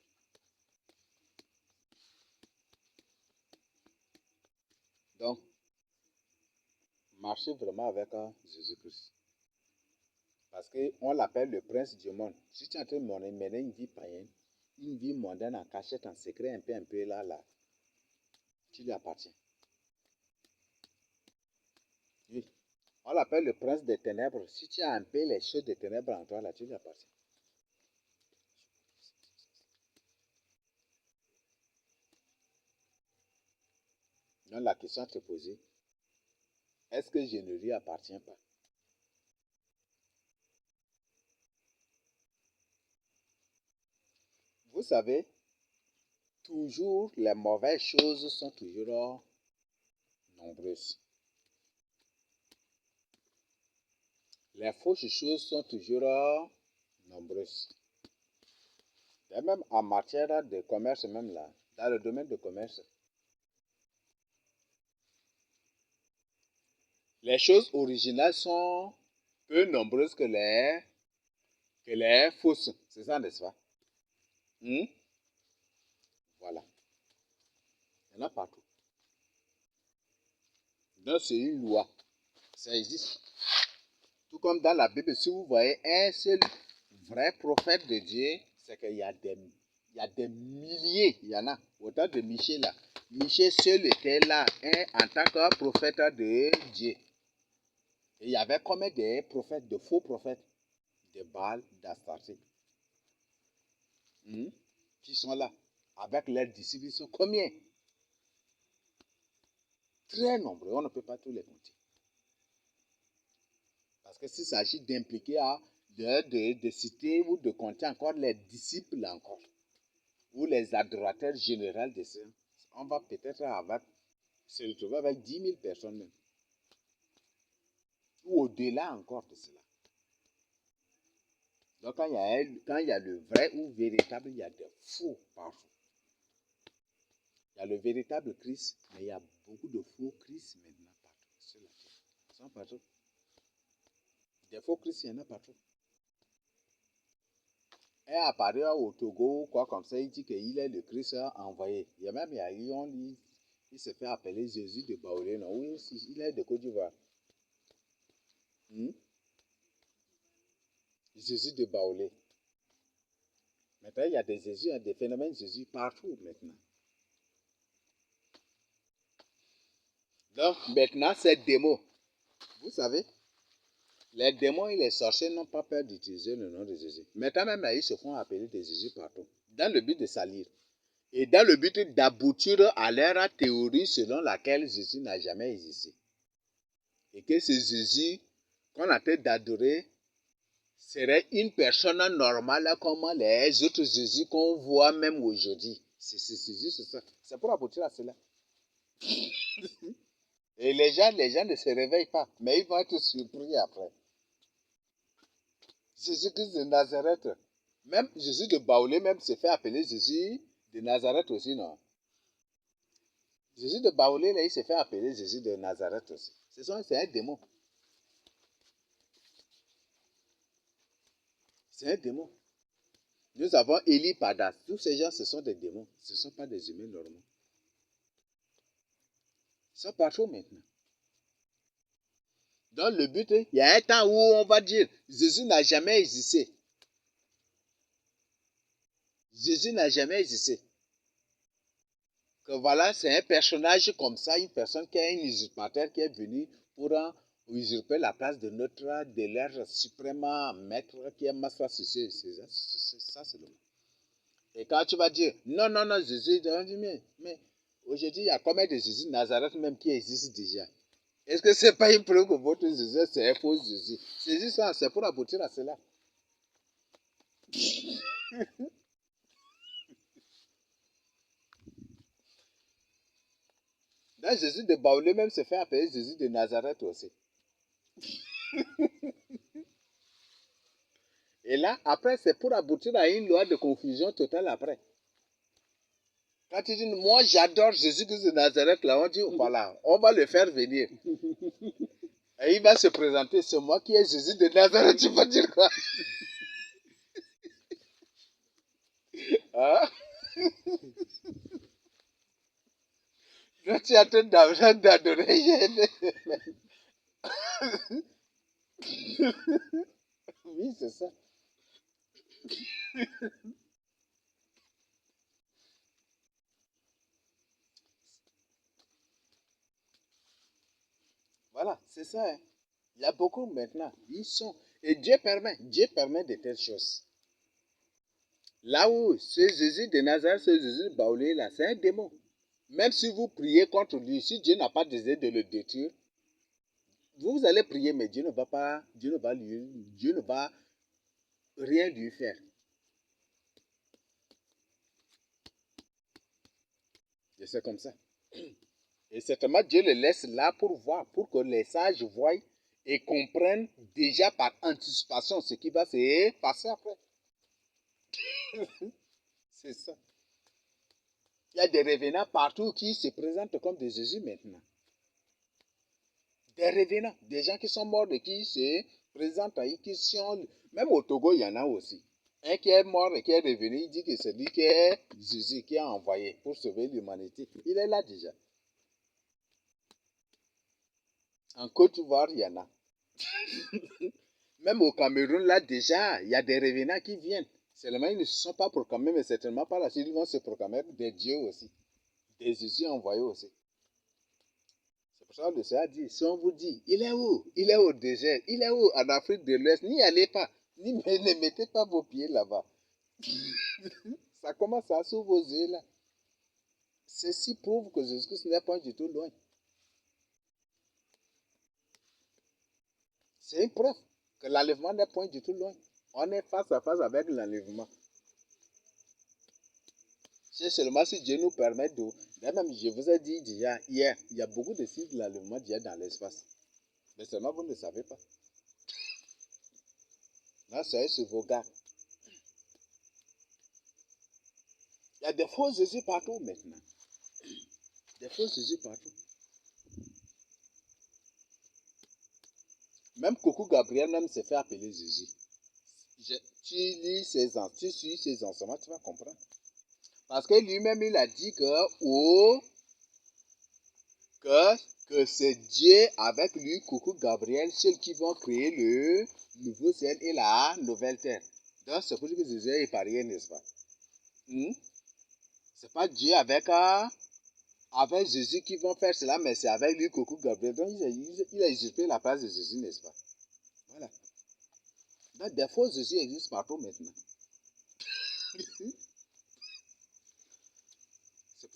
Donc, marchez vraiment avec Jésus-Christ. Parce qu'on l'appelle le prince du monde. Si tu es en train de mener une vie païenne, une vie mondaine en cachette, en secret, un peu là, tu lui appartiens. Oui. On l'appelle le prince des ténèbres. Si tu as un peu les choses des ténèbres en toi, là, tu lui appartiens. Donc la question à te poser, est-ce que je ne lui appartiens pas? Vous savez, toujours les mauvaises choses sont toujours nombreuses. Les fausses choses sont toujours nombreuses. Et même en matière de commerce, même là, dans le domaine de commerce, les choses originales sont peu nombreuses que les fausses. C'est ça, n'est-ce pas? Voilà. Il y en a partout. Donc, c'est une loi. Ça existe. Tout comme dans la Bible, si vous voyez un seul vrai prophète de Dieu, c'est qu'il y a des milliers, il y en a. Autant de Michel là. Michel seul était là en tant que prophète de Dieu. Et il y avait combien de prophètes, de faux prophètes, de Baal, d'Astarté, qui sont là, avec leurs disciples, ils sont combien? Très nombreux, on ne peut pas tous les compter. Parce que s'il s'agit d'impliquer, de citer ou de compter encore les disciples encore, ou les adorateurs généraux de ça, on va peut-être se retrouver avec 10 000 personnes même. Ou au-delà encore de cela. Donc quand il y a le vrai ou véritable, il y a des faux parfois. Il y a le véritable Christ, mais il y a beaucoup de faux Christ maintenant partout sur la terre. Ils sont partout. Des faux Christ, il y en a partout. Et à Paris, au Togo, quoi comme ça, il dit qu'il est le Christ envoyé. Il y a même, il se fait appeler Jésus de Baoulé, non? Oui, il est de Côte d'Ivoire. Jésus de Baoulé. Maintenant, il y a des Jésus, des phénomènes Jésus partout maintenant. Donc, maintenant, ces démons, vous savez, les démons et les sorciers n'ont pas peur d'utiliser le nom de Jésus. Maintenant, même là, ils se font appeler des Jésus partout, dans le but de salir. Et dans le but d'aboutir à leur théorie selon laquelle Jésus n'a jamais existé. Et que ce Jésus qu'on a tête d'adorer serait une personne normale comme les autres Jésus qu'on voit même aujourd'hui. C'est ça. C'est pour aboutir à cela. Et les gens ne se réveillent pas, mais ils vont être surpris après. Jésus-Christ de Nazareth, même Jésus de Baoulé même se fait appeler Jésus de Nazareth aussi, non? Jésus de Baoulé, là, il se fait appeler Jésus de Nazareth aussi. C'est un démon. C'est un démon. Nous avons Élie Padas. Tous ces gens, ce sont des démons. Ce ne sont pas des humains normaux. Ils sont partout maintenant. Dans le but, il y a un temps où on va dire, Jésus n'a jamais existé. Jésus n'a jamais existé. Que voilà, c'est un personnage comme ça, une personne qui est un usurpateur qui est venu pour usurper la place de leur suprême maître qui est Master Cissé. Ça, c'est le mot. Et quand tu vas dire, non, Jésus, on dit, mais aujourd'hui, il y a combien de Jésus de Nazareth même qui existent déjà? Est-ce que ce n'est pas une preuve que votre Jésus, c'est un faux Jésus? Jésus, ça, c'est pour aboutir à cela. Dans Jésus de Baoulé même se fait appeler Jésus de Nazareth aussi. Et là, après, c'est pour aboutir à une loi de confusion totale après. Quand tu dis, moi j'adore Jésus-Christ de Nazareth, là, on dit, voilà, on va le faire venir. Et il va se présenter, c'est moi qui est Jésus de Nazareth, tu vas dire quoi? Hein? Là, tu es en train d'adorer. Oui, c'est ça. Voilà, c'est ça. Hein. Il y a beaucoup maintenant. Ils sont. Et Dieu permet de telles choses. Là où ce Jésus de Nazareth, ce Jésus de Baoulé, là, c'est un démon. Même si vous priez contre lui, si Dieu n'a pas désiré de le détruire, vous allez prier, mais Dieu ne va rien lui faire. Et c'est comme ça. Et certainement, Dieu le laisse là pour voir, pour que les sages voient et comprennent déjà par anticipation ce qui va se passer après. C'est ça. Il y a des revenants partout qui se présentent comme des Jésus maintenant. Des revenants, des gens qui sont morts et qui se présentent, qui sont... Même au Togo, il y en a aussi. Un qui est mort et qui est revenu, il dit que c'est lui qui est Jésus qui a envoyé pour sauver l'humanité. Il est là déjà. En Côte d'Ivoire, il y en a. Même au Cameroun, là déjà, il y a des revenants qui viennent. Seulement, ils ne se sont pas proclamés, mais certainement par la suite, ils vont se proclamer des dieux aussi. Des Jésus envoyés aussi. C'est pour ça que le Seigneur dit, si on vous dit, il est où? Il est au désert. Il est où? En Afrique de l'Ouest. N'y allez pas. Ne mettez pas vos pieds là-bas. Ça commence à sous vos yeux là. Ceci prouve que Jésus-Christ n'est pas du tout loin. C'est une preuve que l'enlèvement n'est point du tout loin. On est face à face avec l'enlèvement. C'est seulement si Dieu nous permet de... Même je vous ai dit déjà hier, il y a beaucoup de signes de l'enlèvement déjà dans l'espace. Mais seulement vous ne savez pas. Là, c'est sur vos gars. Il y a des faux Jésus partout maintenant. Des faux Jésus partout. Même Coucou Gabriel même se fait appeler Jésus. Tu lis tu suis ses enseignements, tu vas comprendre. Parce que lui-même, il a dit que c'est Dieu avec lui, Coucou Gabriel, ceux qui vont créer le nouveau ciel et la nouvelle terre. Donc, c'est pour ça que Jésus est pareil, n'est-ce pas? C'est pas Dieu avec Jésus qui vont faire cela, mais c'est avec lui, Coucou Gabriel. Donc, il a usurpé la place de Jésus, n'est-ce pas? Voilà. Donc, des faux Jésus existent partout maintenant.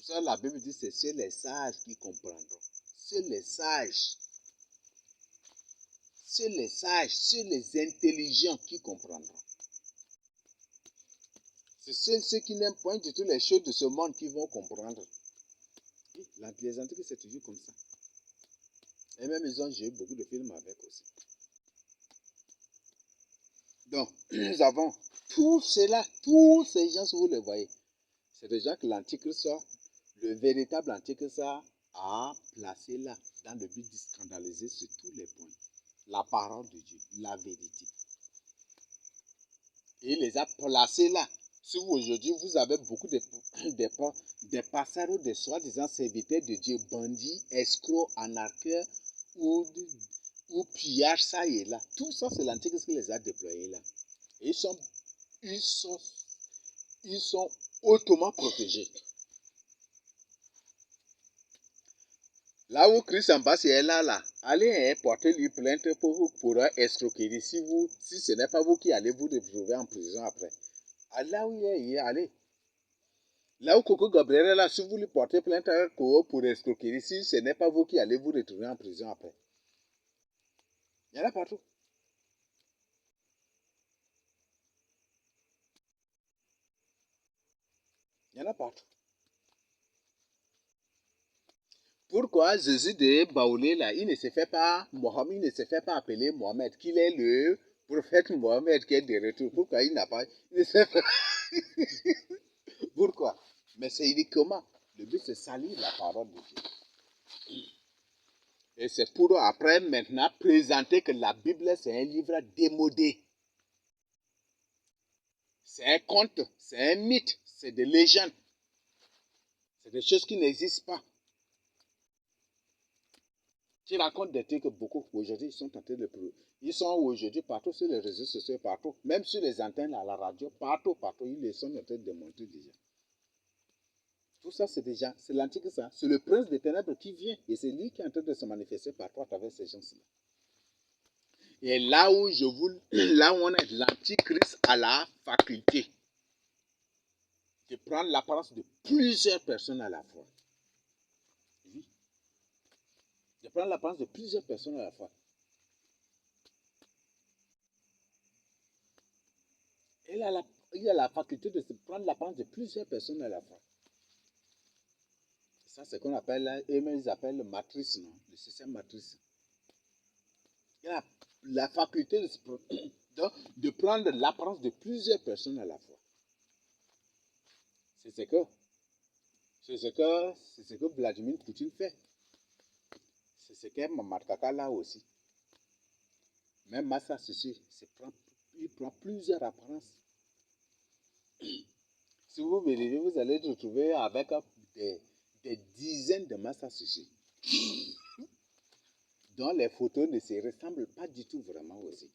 Ça, la Bible dit c'est seuls les sages qui comprendront. Seuls les sages. Seuls les sages, seuls les intelligents qui comprendront. C'est seuls ceux qui n'aiment point du tout les choses de ce monde qui vont comprendre. Les antiques, c'est toujours comme ça. Et même ils ont joué beaucoup de films avec aussi. Donc, nous avons tout cela, tous ces gens, si vous les voyez, c'est déjà que l'Antichrist, le véritable Antichrist, a placé là, dans le but de scandaliser sur tous les points. La parole de Dieu, la vérité. Et il les a placés là. Si vous aujourd'hui, vous avez beaucoup des pasteurs ou des soi-disant serviteurs de Dieu, bandits, escrocs, anarcheurs ou pillards, ça et là. Tout ça, c'est l'Antichrist qui les a déployés là. Et ils sont hautement protégés. Là où Christ en bas, c'est là. Allez porter lui plainte pour escroquerie. Si ce n'est pas vous qui allez vous retrouver en prison après. Là où il est, allez. Là où Coco Gabriel est là, si vous lui portez plainte pour escroquerie, si ce n'est pas vous qui allez vous retrouver en prison après. Il y en a partout. Il y en a partout. Pourquoi Jésus de Baoulé là, il ne se fait pas Mohamed, il ne se fait pas appeler Mohamed, qu'il est le prophète Mohamed qui est de retour. Pourquoi il n'a pas, il ne se fait Pourquoi? Mais c'est uniquement, le but c'est salir la parole de Dieu. Et c'est pour après maintenant présenter que la Bible c'est un livre démodé. C'est un conte, c'est un mythe, c'est des légendes. C'est des choses qui n'existent pas. Qui racontent des trucs que beaucoup aujourd'hui sont en train de prouver. Ils sont aujourd'hui partout sur les réseaux sociaux, partout, même sur les antennes à la radio, partout, ils les sont en train de démontrer déjà. Tout ça, c'est déjà, c'est l'antique ça. C'est le prince des ténèbres qui vient et c'est lui qui est en train de se manifester partout à travers ces gens-là. Et là où là où on est, l'antichrist a la faculté de prendre l'apparence de plusieurs personnes à la fois. Oui. De prendre l'apparence de plusieurs personnes à la fois. Il a la faculté de prendre l'apparence de plusieurs personnes à la fois. Ça, c'est ce qu'on appelle, ils appellent le matrice, non? Le système matrice. Il a la faculté de prendre l'apparence de plusieurs personnes à la fois. C'est ce que Vladimir Poutine fait. C'est ce qu'est Mamarkaka là aussi. Même Massa Sissi, il prend plusieurs apparences. Si vous vérifiez, vous allez retrouver avec des dizaines de Massa Sissi. Dont les photos ne se ressemblent pas du tout vraiment aussi.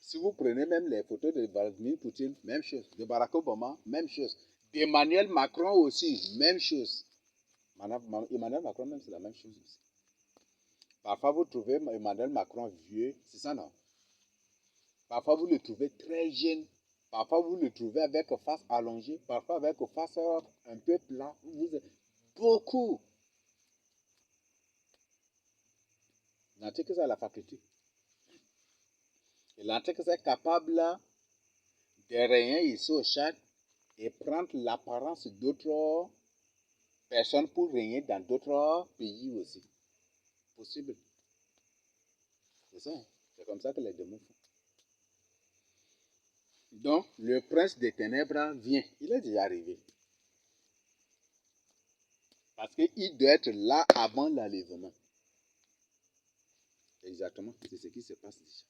Si vous prenez même les photos de Vladimir Poutine, même chose. De Barack Obama, même chose. D'Emmanuel Macron aussi, même chose. Emmanuel Macron même, c'est la même chose aussi. Parfois, vous trouvez Emmanuel Macron vieux, c'est ça, non? Parfois, vous le trouvez très jeune. Parfois, vous le trouvez avec face allongée. Parfois, avec face un peu plat. Beaucoup. L'antique, ça a la faculté. Et l'antique, c'est capable de régner ici au Tchad et prendre l'apparence d'autres personnes pour régner dans d'autres pays aussi. Possible. C'est ça. C'est comme ça que les démons font. Donc, le prince des ténèbres vient. Il est déjà arrivé. Parce qu'il doit être là avant l'enlèvement. Exactement. C'est ce qui se passe déjà.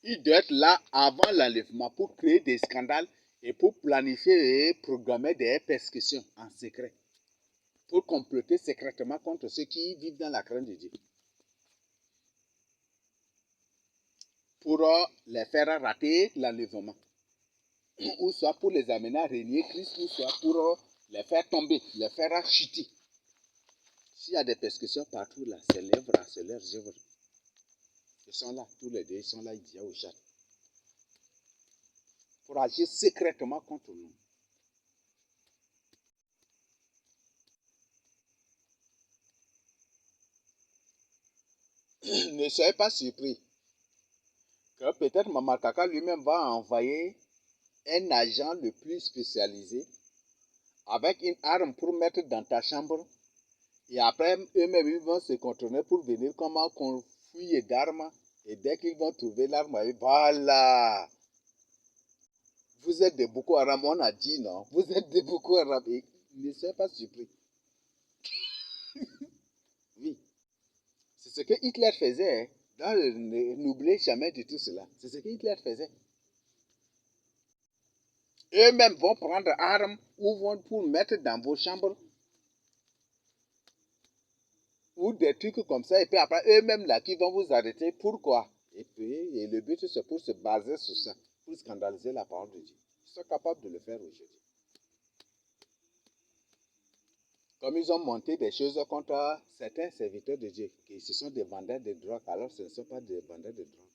Il doit être là avant l'enlèvement pour créer des scandales et pour planifier et programmer des persécutions en secret. Pour comploter secrètement contre ceux qui vivent dans la crainte de Dieu. Pour les faire rater l'enlèvement. Ou soit pour les amener à régner Christ, ou soit pour les faire tomber, les faire chuter. S'il y a des persécutions partout là, c'est leurs œuvres. Ils sont là, tous les deux, ils sont là, ils disent au Tchad. Pour agir secrètement contre nous. ne soyez pas surpris que peut-être Maman Kaka lui-même va envoyer un agent le plus spécialisé avec une arme pour mettre dans ta chambre. Et après, eux-mêmes, ils vont se contourner pour venir comment qu'on fouille d'armes. Et dès qu'ils vont trouver l'arme, voilà. Vous êtes de Boko Haram, on a dit non. Vous êtes de Boko Haram. Et ne soyez pas surpris. Oui. C'est ce que Hitler faisait. Hein. N'oubliez jamais de tout cela. C'est ce que Hitler faisait. Eux-mêmes vont prendre armes ou vont pour mettre dans vos chambres ou des trucs comme ça. Et puis après, eux-mêmes là qui vont vous arrêter. Pourquoi? Et puis, et le but c'est pour se baser sur ça, pour scandaliser la parole de Dieu. Ils sont capables de le faire aujourd'hui. Comme ils ont monté des choses contre certains serviteurs de Dieu, qui ce sont des vendeurs de drogue, alors ce ne sont pas des vendeurs de drogue.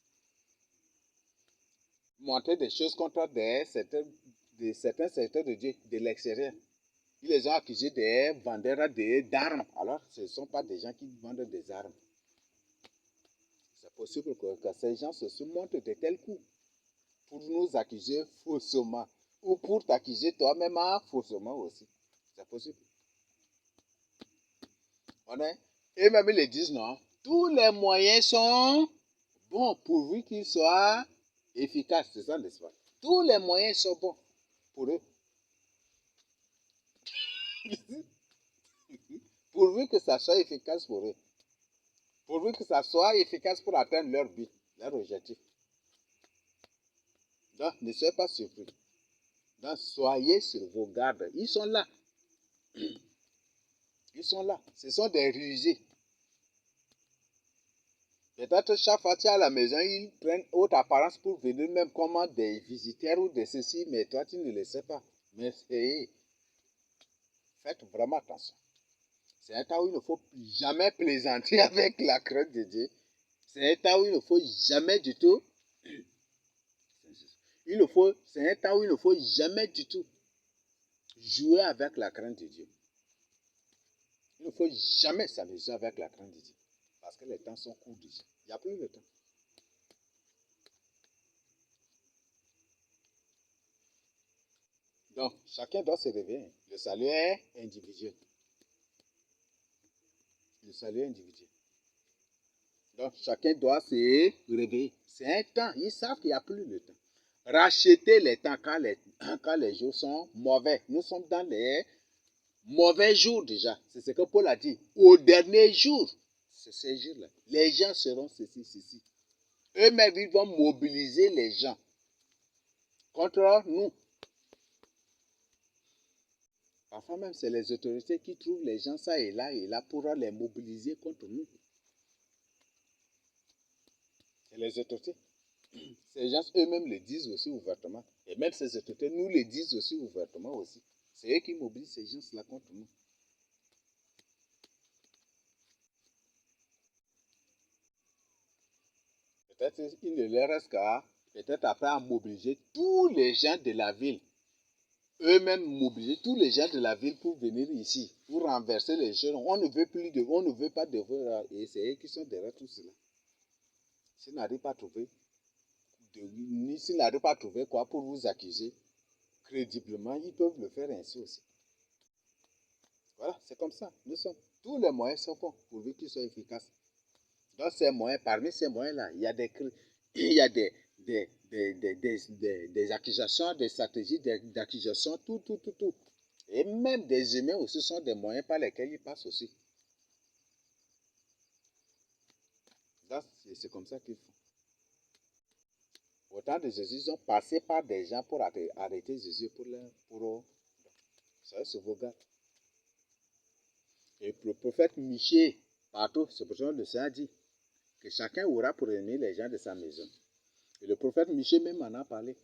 Monter des choses contre certains serviteurs de Dieu de l'extérieur. Ils les ont accusés des vendeurs d'armes. Alors, ce ne sont pas des gens qui vendent des armes. C'est possible que ces gens se montent de tels coups pour nous accuser faussement ou pour t'accuser toi-même faussement aussi. C'est possible. Et même ils le disent non. Tous les moyens sont bons pourvu qu'ils soient efficaces. C'est ça, n'est-ce pas? Tous les moyens sont bons pour eux. Pourvu que ça soit efficace pour eux. Pourvu que ça soit efficace pour atteindre leur but, leur objectif. Donc, ne soyez pas surpris. Donc, soyez sur vos gardes. Ils sont là. Ils sont là. Ce sont des rusés. Peut-être chaque fois que tu es à la maison, ils prennent haute apparence pour venir même comme des visiteurs ou de ceci, mais toi tu ne le sais pas. Mais faites vraiment attention. C'est un temps où il ne faut jamais plaisanter avec la crainte de Dieu. C'est un temps où il ne faut jamais du tout. C'est un temps où il ne faut jamais du tout jouer avec la crainte de Dieu. Il ne faut jamais s'amuser avec la crainte de Dieu. Parce que les temps sont courts déjà. Il n'y a plus de temps. Donc, chacun doit se réveiller. Le salut est individuel. Le salut est individuel. Donc, chacun doit se réveiller. C'est un temps. Ils savent qu'il n'y a plus de temps. Racheter les temps quand les jours sont mauvais. Nous sommes dans les mauvais jours déjà. C'est ce que Paul a dit. Au dernier jour, c'est ces jours-là. Les gens seront ceci. Eux-mêmes, ils vont mobiliser les gens contre nous. Parfois même, c'est les autorités qui trouvent les gens ça et là pour les mobiliser contre nous. C'est les autorités. Ces gens eux-mêmes le disent aussi ouvertement. Et même ces autorités nous le disent aussi ouvertement aussi. C'est eux qui mobilisent ces gens-là contre nous. Peut-être il ne leur reste qu'à, peut-être après à mobiliser tous les gens de la ville. Eux-mêmes mobiliser tous les gens de la ville pour venir ici, pour renverser les choses. On ne veut pas de et c'est eux qui sont derrière tout cela. S'ils n'arrivent pas à trouver, quoi pour vous accuser, crédiblement, ils peuvent le faire ainsi aussi. Voilà, c'est comme ça. Tous les moyens sont bons pourvu qu'ils soient efficaces. Dans ces moyens, parmi ces moyens-là, il y a des accusations, des stratégies d'accusation, tout. Et même des humains aussi sont des moyens par lesquels ils passent aussi. C'est comme ça qu'ils font. Au temps de Jésus, ils ont passé par des gens pour arrêter Jésus pour se vos gars. Et le prophète Michée, partout, c'est pour ça que le Seigneur dit que chacun aura pour ennemi les gens de sa maison. Et le prophète Michée même en a parlé.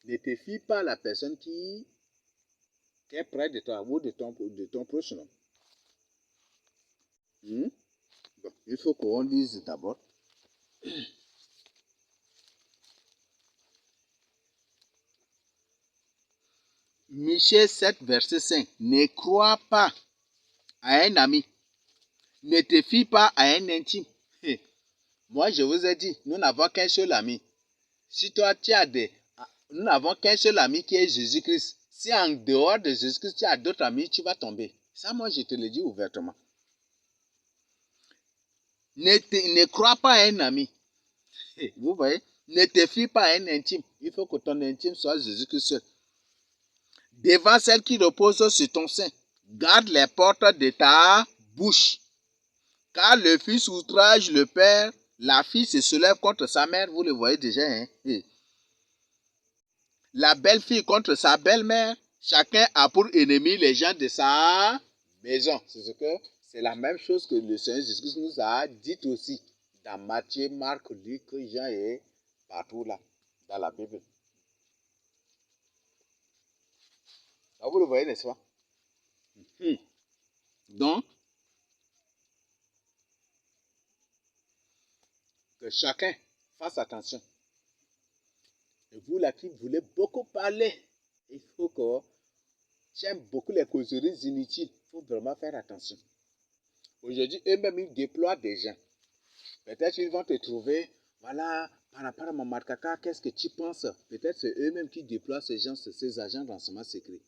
Ne te fie pas à la personne qui est près de toi ou de ton prochain. Bon, il faut qu'on lise d'abord. Michée 7, verset 5. Ne crois pas à un ami. Ne te fie pas à un intime. Moi, je vous ai dit, nous n'avons qu'un seul ami. Si toi, tu as des... Nous n'avons qu'un seul ami qui est Jésus-Christ. Si en dehors de Jésus-Christ, tu as d'autres amis, tu vas tomber. Ça, moi, je te le dis ouvertement. Ne crois pas à un ami. Vous voyez? Ne te fie pas à un intime. Il faut que ton intime soit Jésus-Christ seul. Devant celle qui repose sur ton sein, garde les portes de ta bouche. Car le fils outrage le père, la fille se soulève contre sa mère. Vous le voyez déjà, hein? La belle-fille contre sa belle-mère. Chacun a pour ennemi les gens de sa maison. C'est la même chose que le Seigneur Jésus nous a dit aussi dans Matthieu, Marc, Luc, Jean et partout là, dans la Bible. Là, vous le voyez, n'est-ce pas? Donc, que chacun fasse attention. Et vous là qui voulez beaucoup parler, il faut que j'aime beaucoup les causeries inutiles. Il faut vraiment faire attention. Aujourd'hui, eux-mêmes, ils déploient des gens. Peut-être qu'ils vont te trouver, voilà, par rapport à Maman Kaka, qu'est-ce que tu penses? Peut-être c'est eux-mêmes qui déploient ces gens, ces agents de renseignement secret.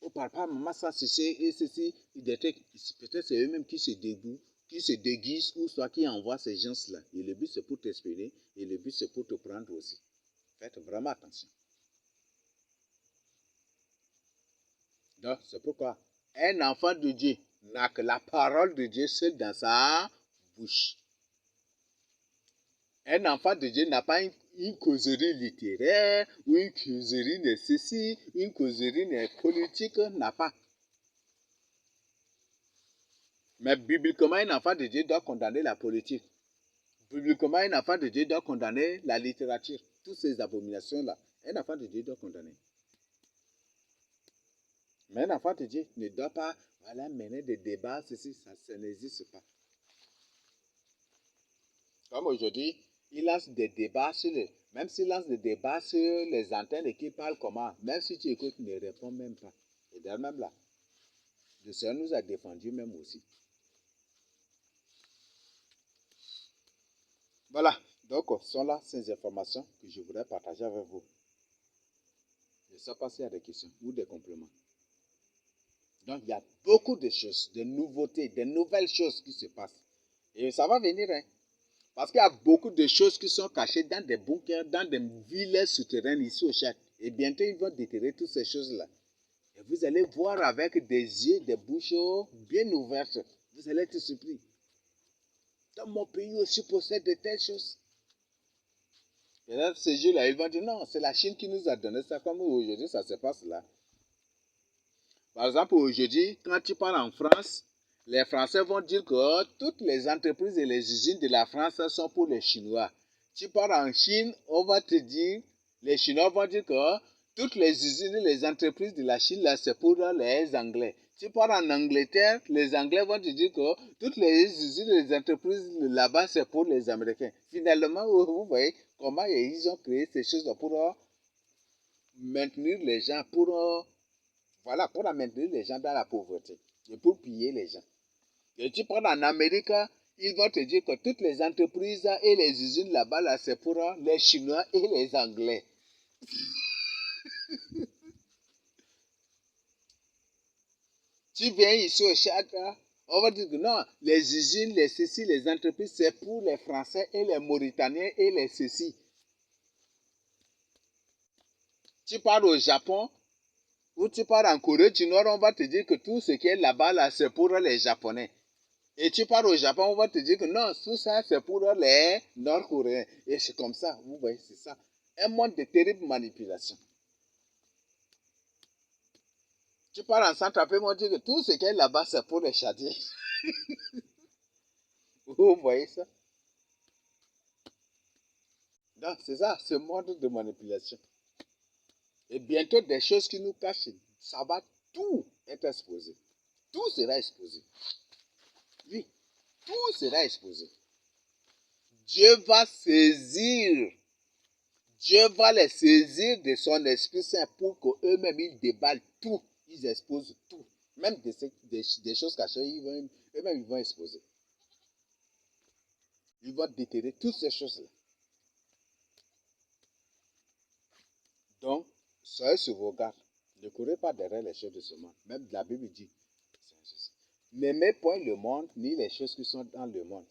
Ou par rapport à Maman ça, ceci et ceci, peut-être c'est eux-mêmes qui se déguisent, ou soit qui envoient ces gens-là. Et le but, c'est pour t'espionner, et le but, c'est pour te prendre aussi. Faites vraiment attention. Donc, c'est pourquoi un enfant de Dieu n'a que la parole de Dieu seule dans sa bouche. Un enfant de Dieu n'a pas une causerie littéraire ou une causerie de ceci, une causerie de politique, n'a pas. Mais bibliquement, un enfant de Dieu doit condamner la politique. Bibliquement, un enfant de Dieu doit condamner la littérature. Toutes ces abominations-là, un enfant de Dieu doit condamner. Mais un enfant de Dieu ne doit pas mener des débats, ceci, ça n'existe pas. Comme aujourd'hui, il lance des débats même s'il lance des débats sur les antennes et qu'il parle comment, même si tu écoutes, il ne répond même pas. Et d'ailleurs, même là, le Seigneur nous a défendus même aussi. Voilà, donc ce sont là ces informations que je voudrais partager avec vous. Je ne sais pas s'il y a des questions ou des compléments. Donc, il y a beaucoup de choses, de nouveautés, de nouvelles choses qui se passent. Et ça va venir, hein. Parce qu'il y a beaucoup de choses qui sont cachées dans des bunkers, dans des villes souterraines ici au Tchad. Et bientôt, ils vont déterrer toutes ces choses-là. Et vous allez voir avec des yeux, des bouches bien ouvertes. Vous allez être surpris. Dans mon pays aussi possède de telles choses. Et là, ces jours-là, ils vont dire non, c'est la Chine qui nous a donné ça. Comme aujourd'hui, ça se passe là. Par exemple, aujourd'hui, quand tu pars en France, les Français vont dire que toutes les entreprises et les usines de la France sont pour les Chinois. Tu pars en Chine, on va te dire, les Chinois vont dire que toutes les usines et les entreprises de la Chine, là, c'est pour les Anglais. Tu pars en Angleterre, les Anglais vont te dire que toutes les usines et les entreprises là-bas, c'est pour les Américains. Finalement, vous voyez comment ils ont créé ces choses pour maintenir les gens, pour maintenir les gens dans la pauvreté et pour piller les gens. Et tu prends en Amérique, ils vont te dire que toutes les entreprises et les usines là-bas, là, c'est pour les Chinois et les Anglais. Tu viens ici au Tchad, on va dire que non, les usines, les ceci, les entreprises, c'est pour les Français et les Mauritaniens et les ceci. Tu pars au Japon, ou tu pars en Corée du Nord, on va te dire que tout ce qui est là-bas, là, c'est pour les Japonais. Et tu pars au Japon, on va te dire que non, tout ça, c'est pour les Nord-Coréens. Et c'est comme ça, vous voyez, c'est ça. Un monde de terrible manipulation. Tu pars en Centrafrique, on va te dire que tout ce qui est là-bas, c'est pour les Tchadiens. Vous voyez ça? Donc, c'est ça, ce monde de manipulation. Et bientôt, des choses qui nous cachent, ça va tout être exposé. Tout sera exposé. Oui, tout sera exposé. Dieu va les saisir de son Esprit Saint pour qu'eux-mêmes, ils déballent tout. Ils exposent tout. Même des choses cachées, eux-mêmes, ils vont exposer. Il va déterrer toutes ces choses-là. Donc, soyez sur vos gardes. Ne courez pas derrière les choses de ce monde. Même la Bible dit, n'aimez point le monde, ni les choses qui sont dans le monde.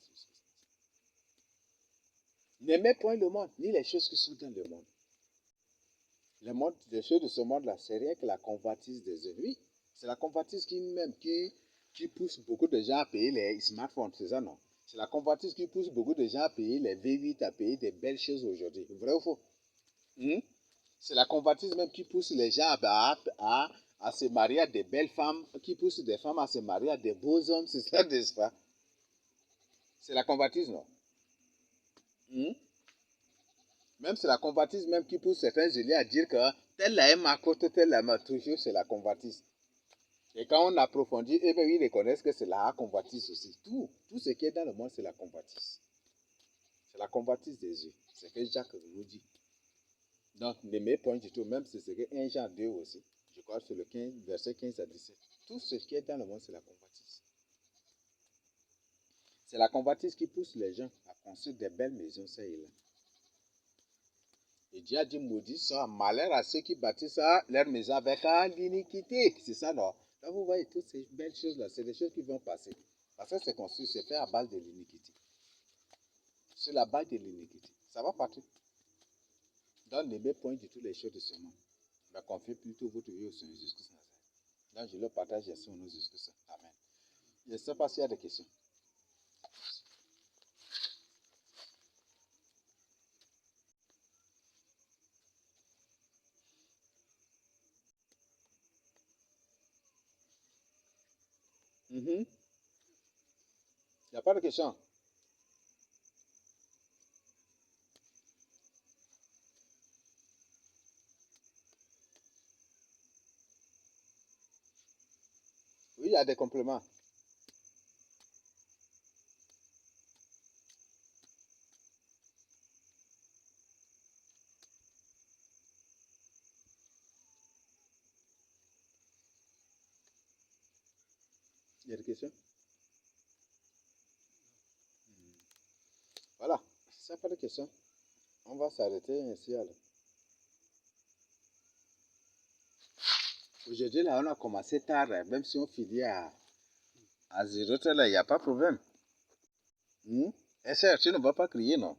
N'aimez point le monde, ni les choses qui sont dans le monde. Le monde, les choses de ce monde-là, c'est rien que la convoitise des yeux. Oui, c'est la convoitise qui pousse beaucoup de gens à payer les smartphones, c'est ça, non? C'est la convoitise qui pousse beaucoup de gens à payer les V8, à payer des belles choses aujourd'hui. Vrai ou faux? C'est la convoitise même qui pousse les gens à se marier à des belles femmes, qui pousse des femmes à se marier à des beaux hommes, c'est ça, n'est-ce pas? C'est la convoitise, non? Même c'est la convoitise même qui pousse certains génies à dire que telle là est ma côte, telle là toujours, c'est la convoitise. Et quand on approfondit, eh bien, ils reconnaissent que c'est la convoitise aussi. Tout ce qui est dans le monde, c'est la convoitise. C'est la convoitise des yeux. C'est ce que Jacques nous dit. Donc, n'aimez point du tout, même si c'est que 1 Jean 2 aussi. Je crois que c'est le 15, verset 15 à 17. Tout ce qui est dans le monde, c'est la convoitise. C'est la convoitise qui pousse les gens à construire des belles maisons, ça et là. Et Dieu a dit, maudit soit malheur à ceux qui bâtissent leur maison avec l'iniquité. C'est ça, non? Là, vous voyez, toutes ces belles choses-là, c'est des choses qui vont passer. Parce que c'est construit, c'est fait à base de l'iniquité. Sur la base de l'iniquité. Ça va partir. Donc, n'aimez point du tout les choses de ce monde. Mais confiez plutôt votre vie au Seigneur Jésus-Christ. Donc, je le partage ici au nom de Jésus-Christ. Amen. Je ne sais pas s'il y a des questions. Il n'y a pas de questions. Oui, il y a des compléments. Il y a des questions? Voilà. S'il n'y a pas de questions, on va s'arrêter ainsi alors. Aujourd'hui, là, on a commencé tard, même si on finit à 0h, là, il n'y a pas de problème. Tu ne vas pas crier, non?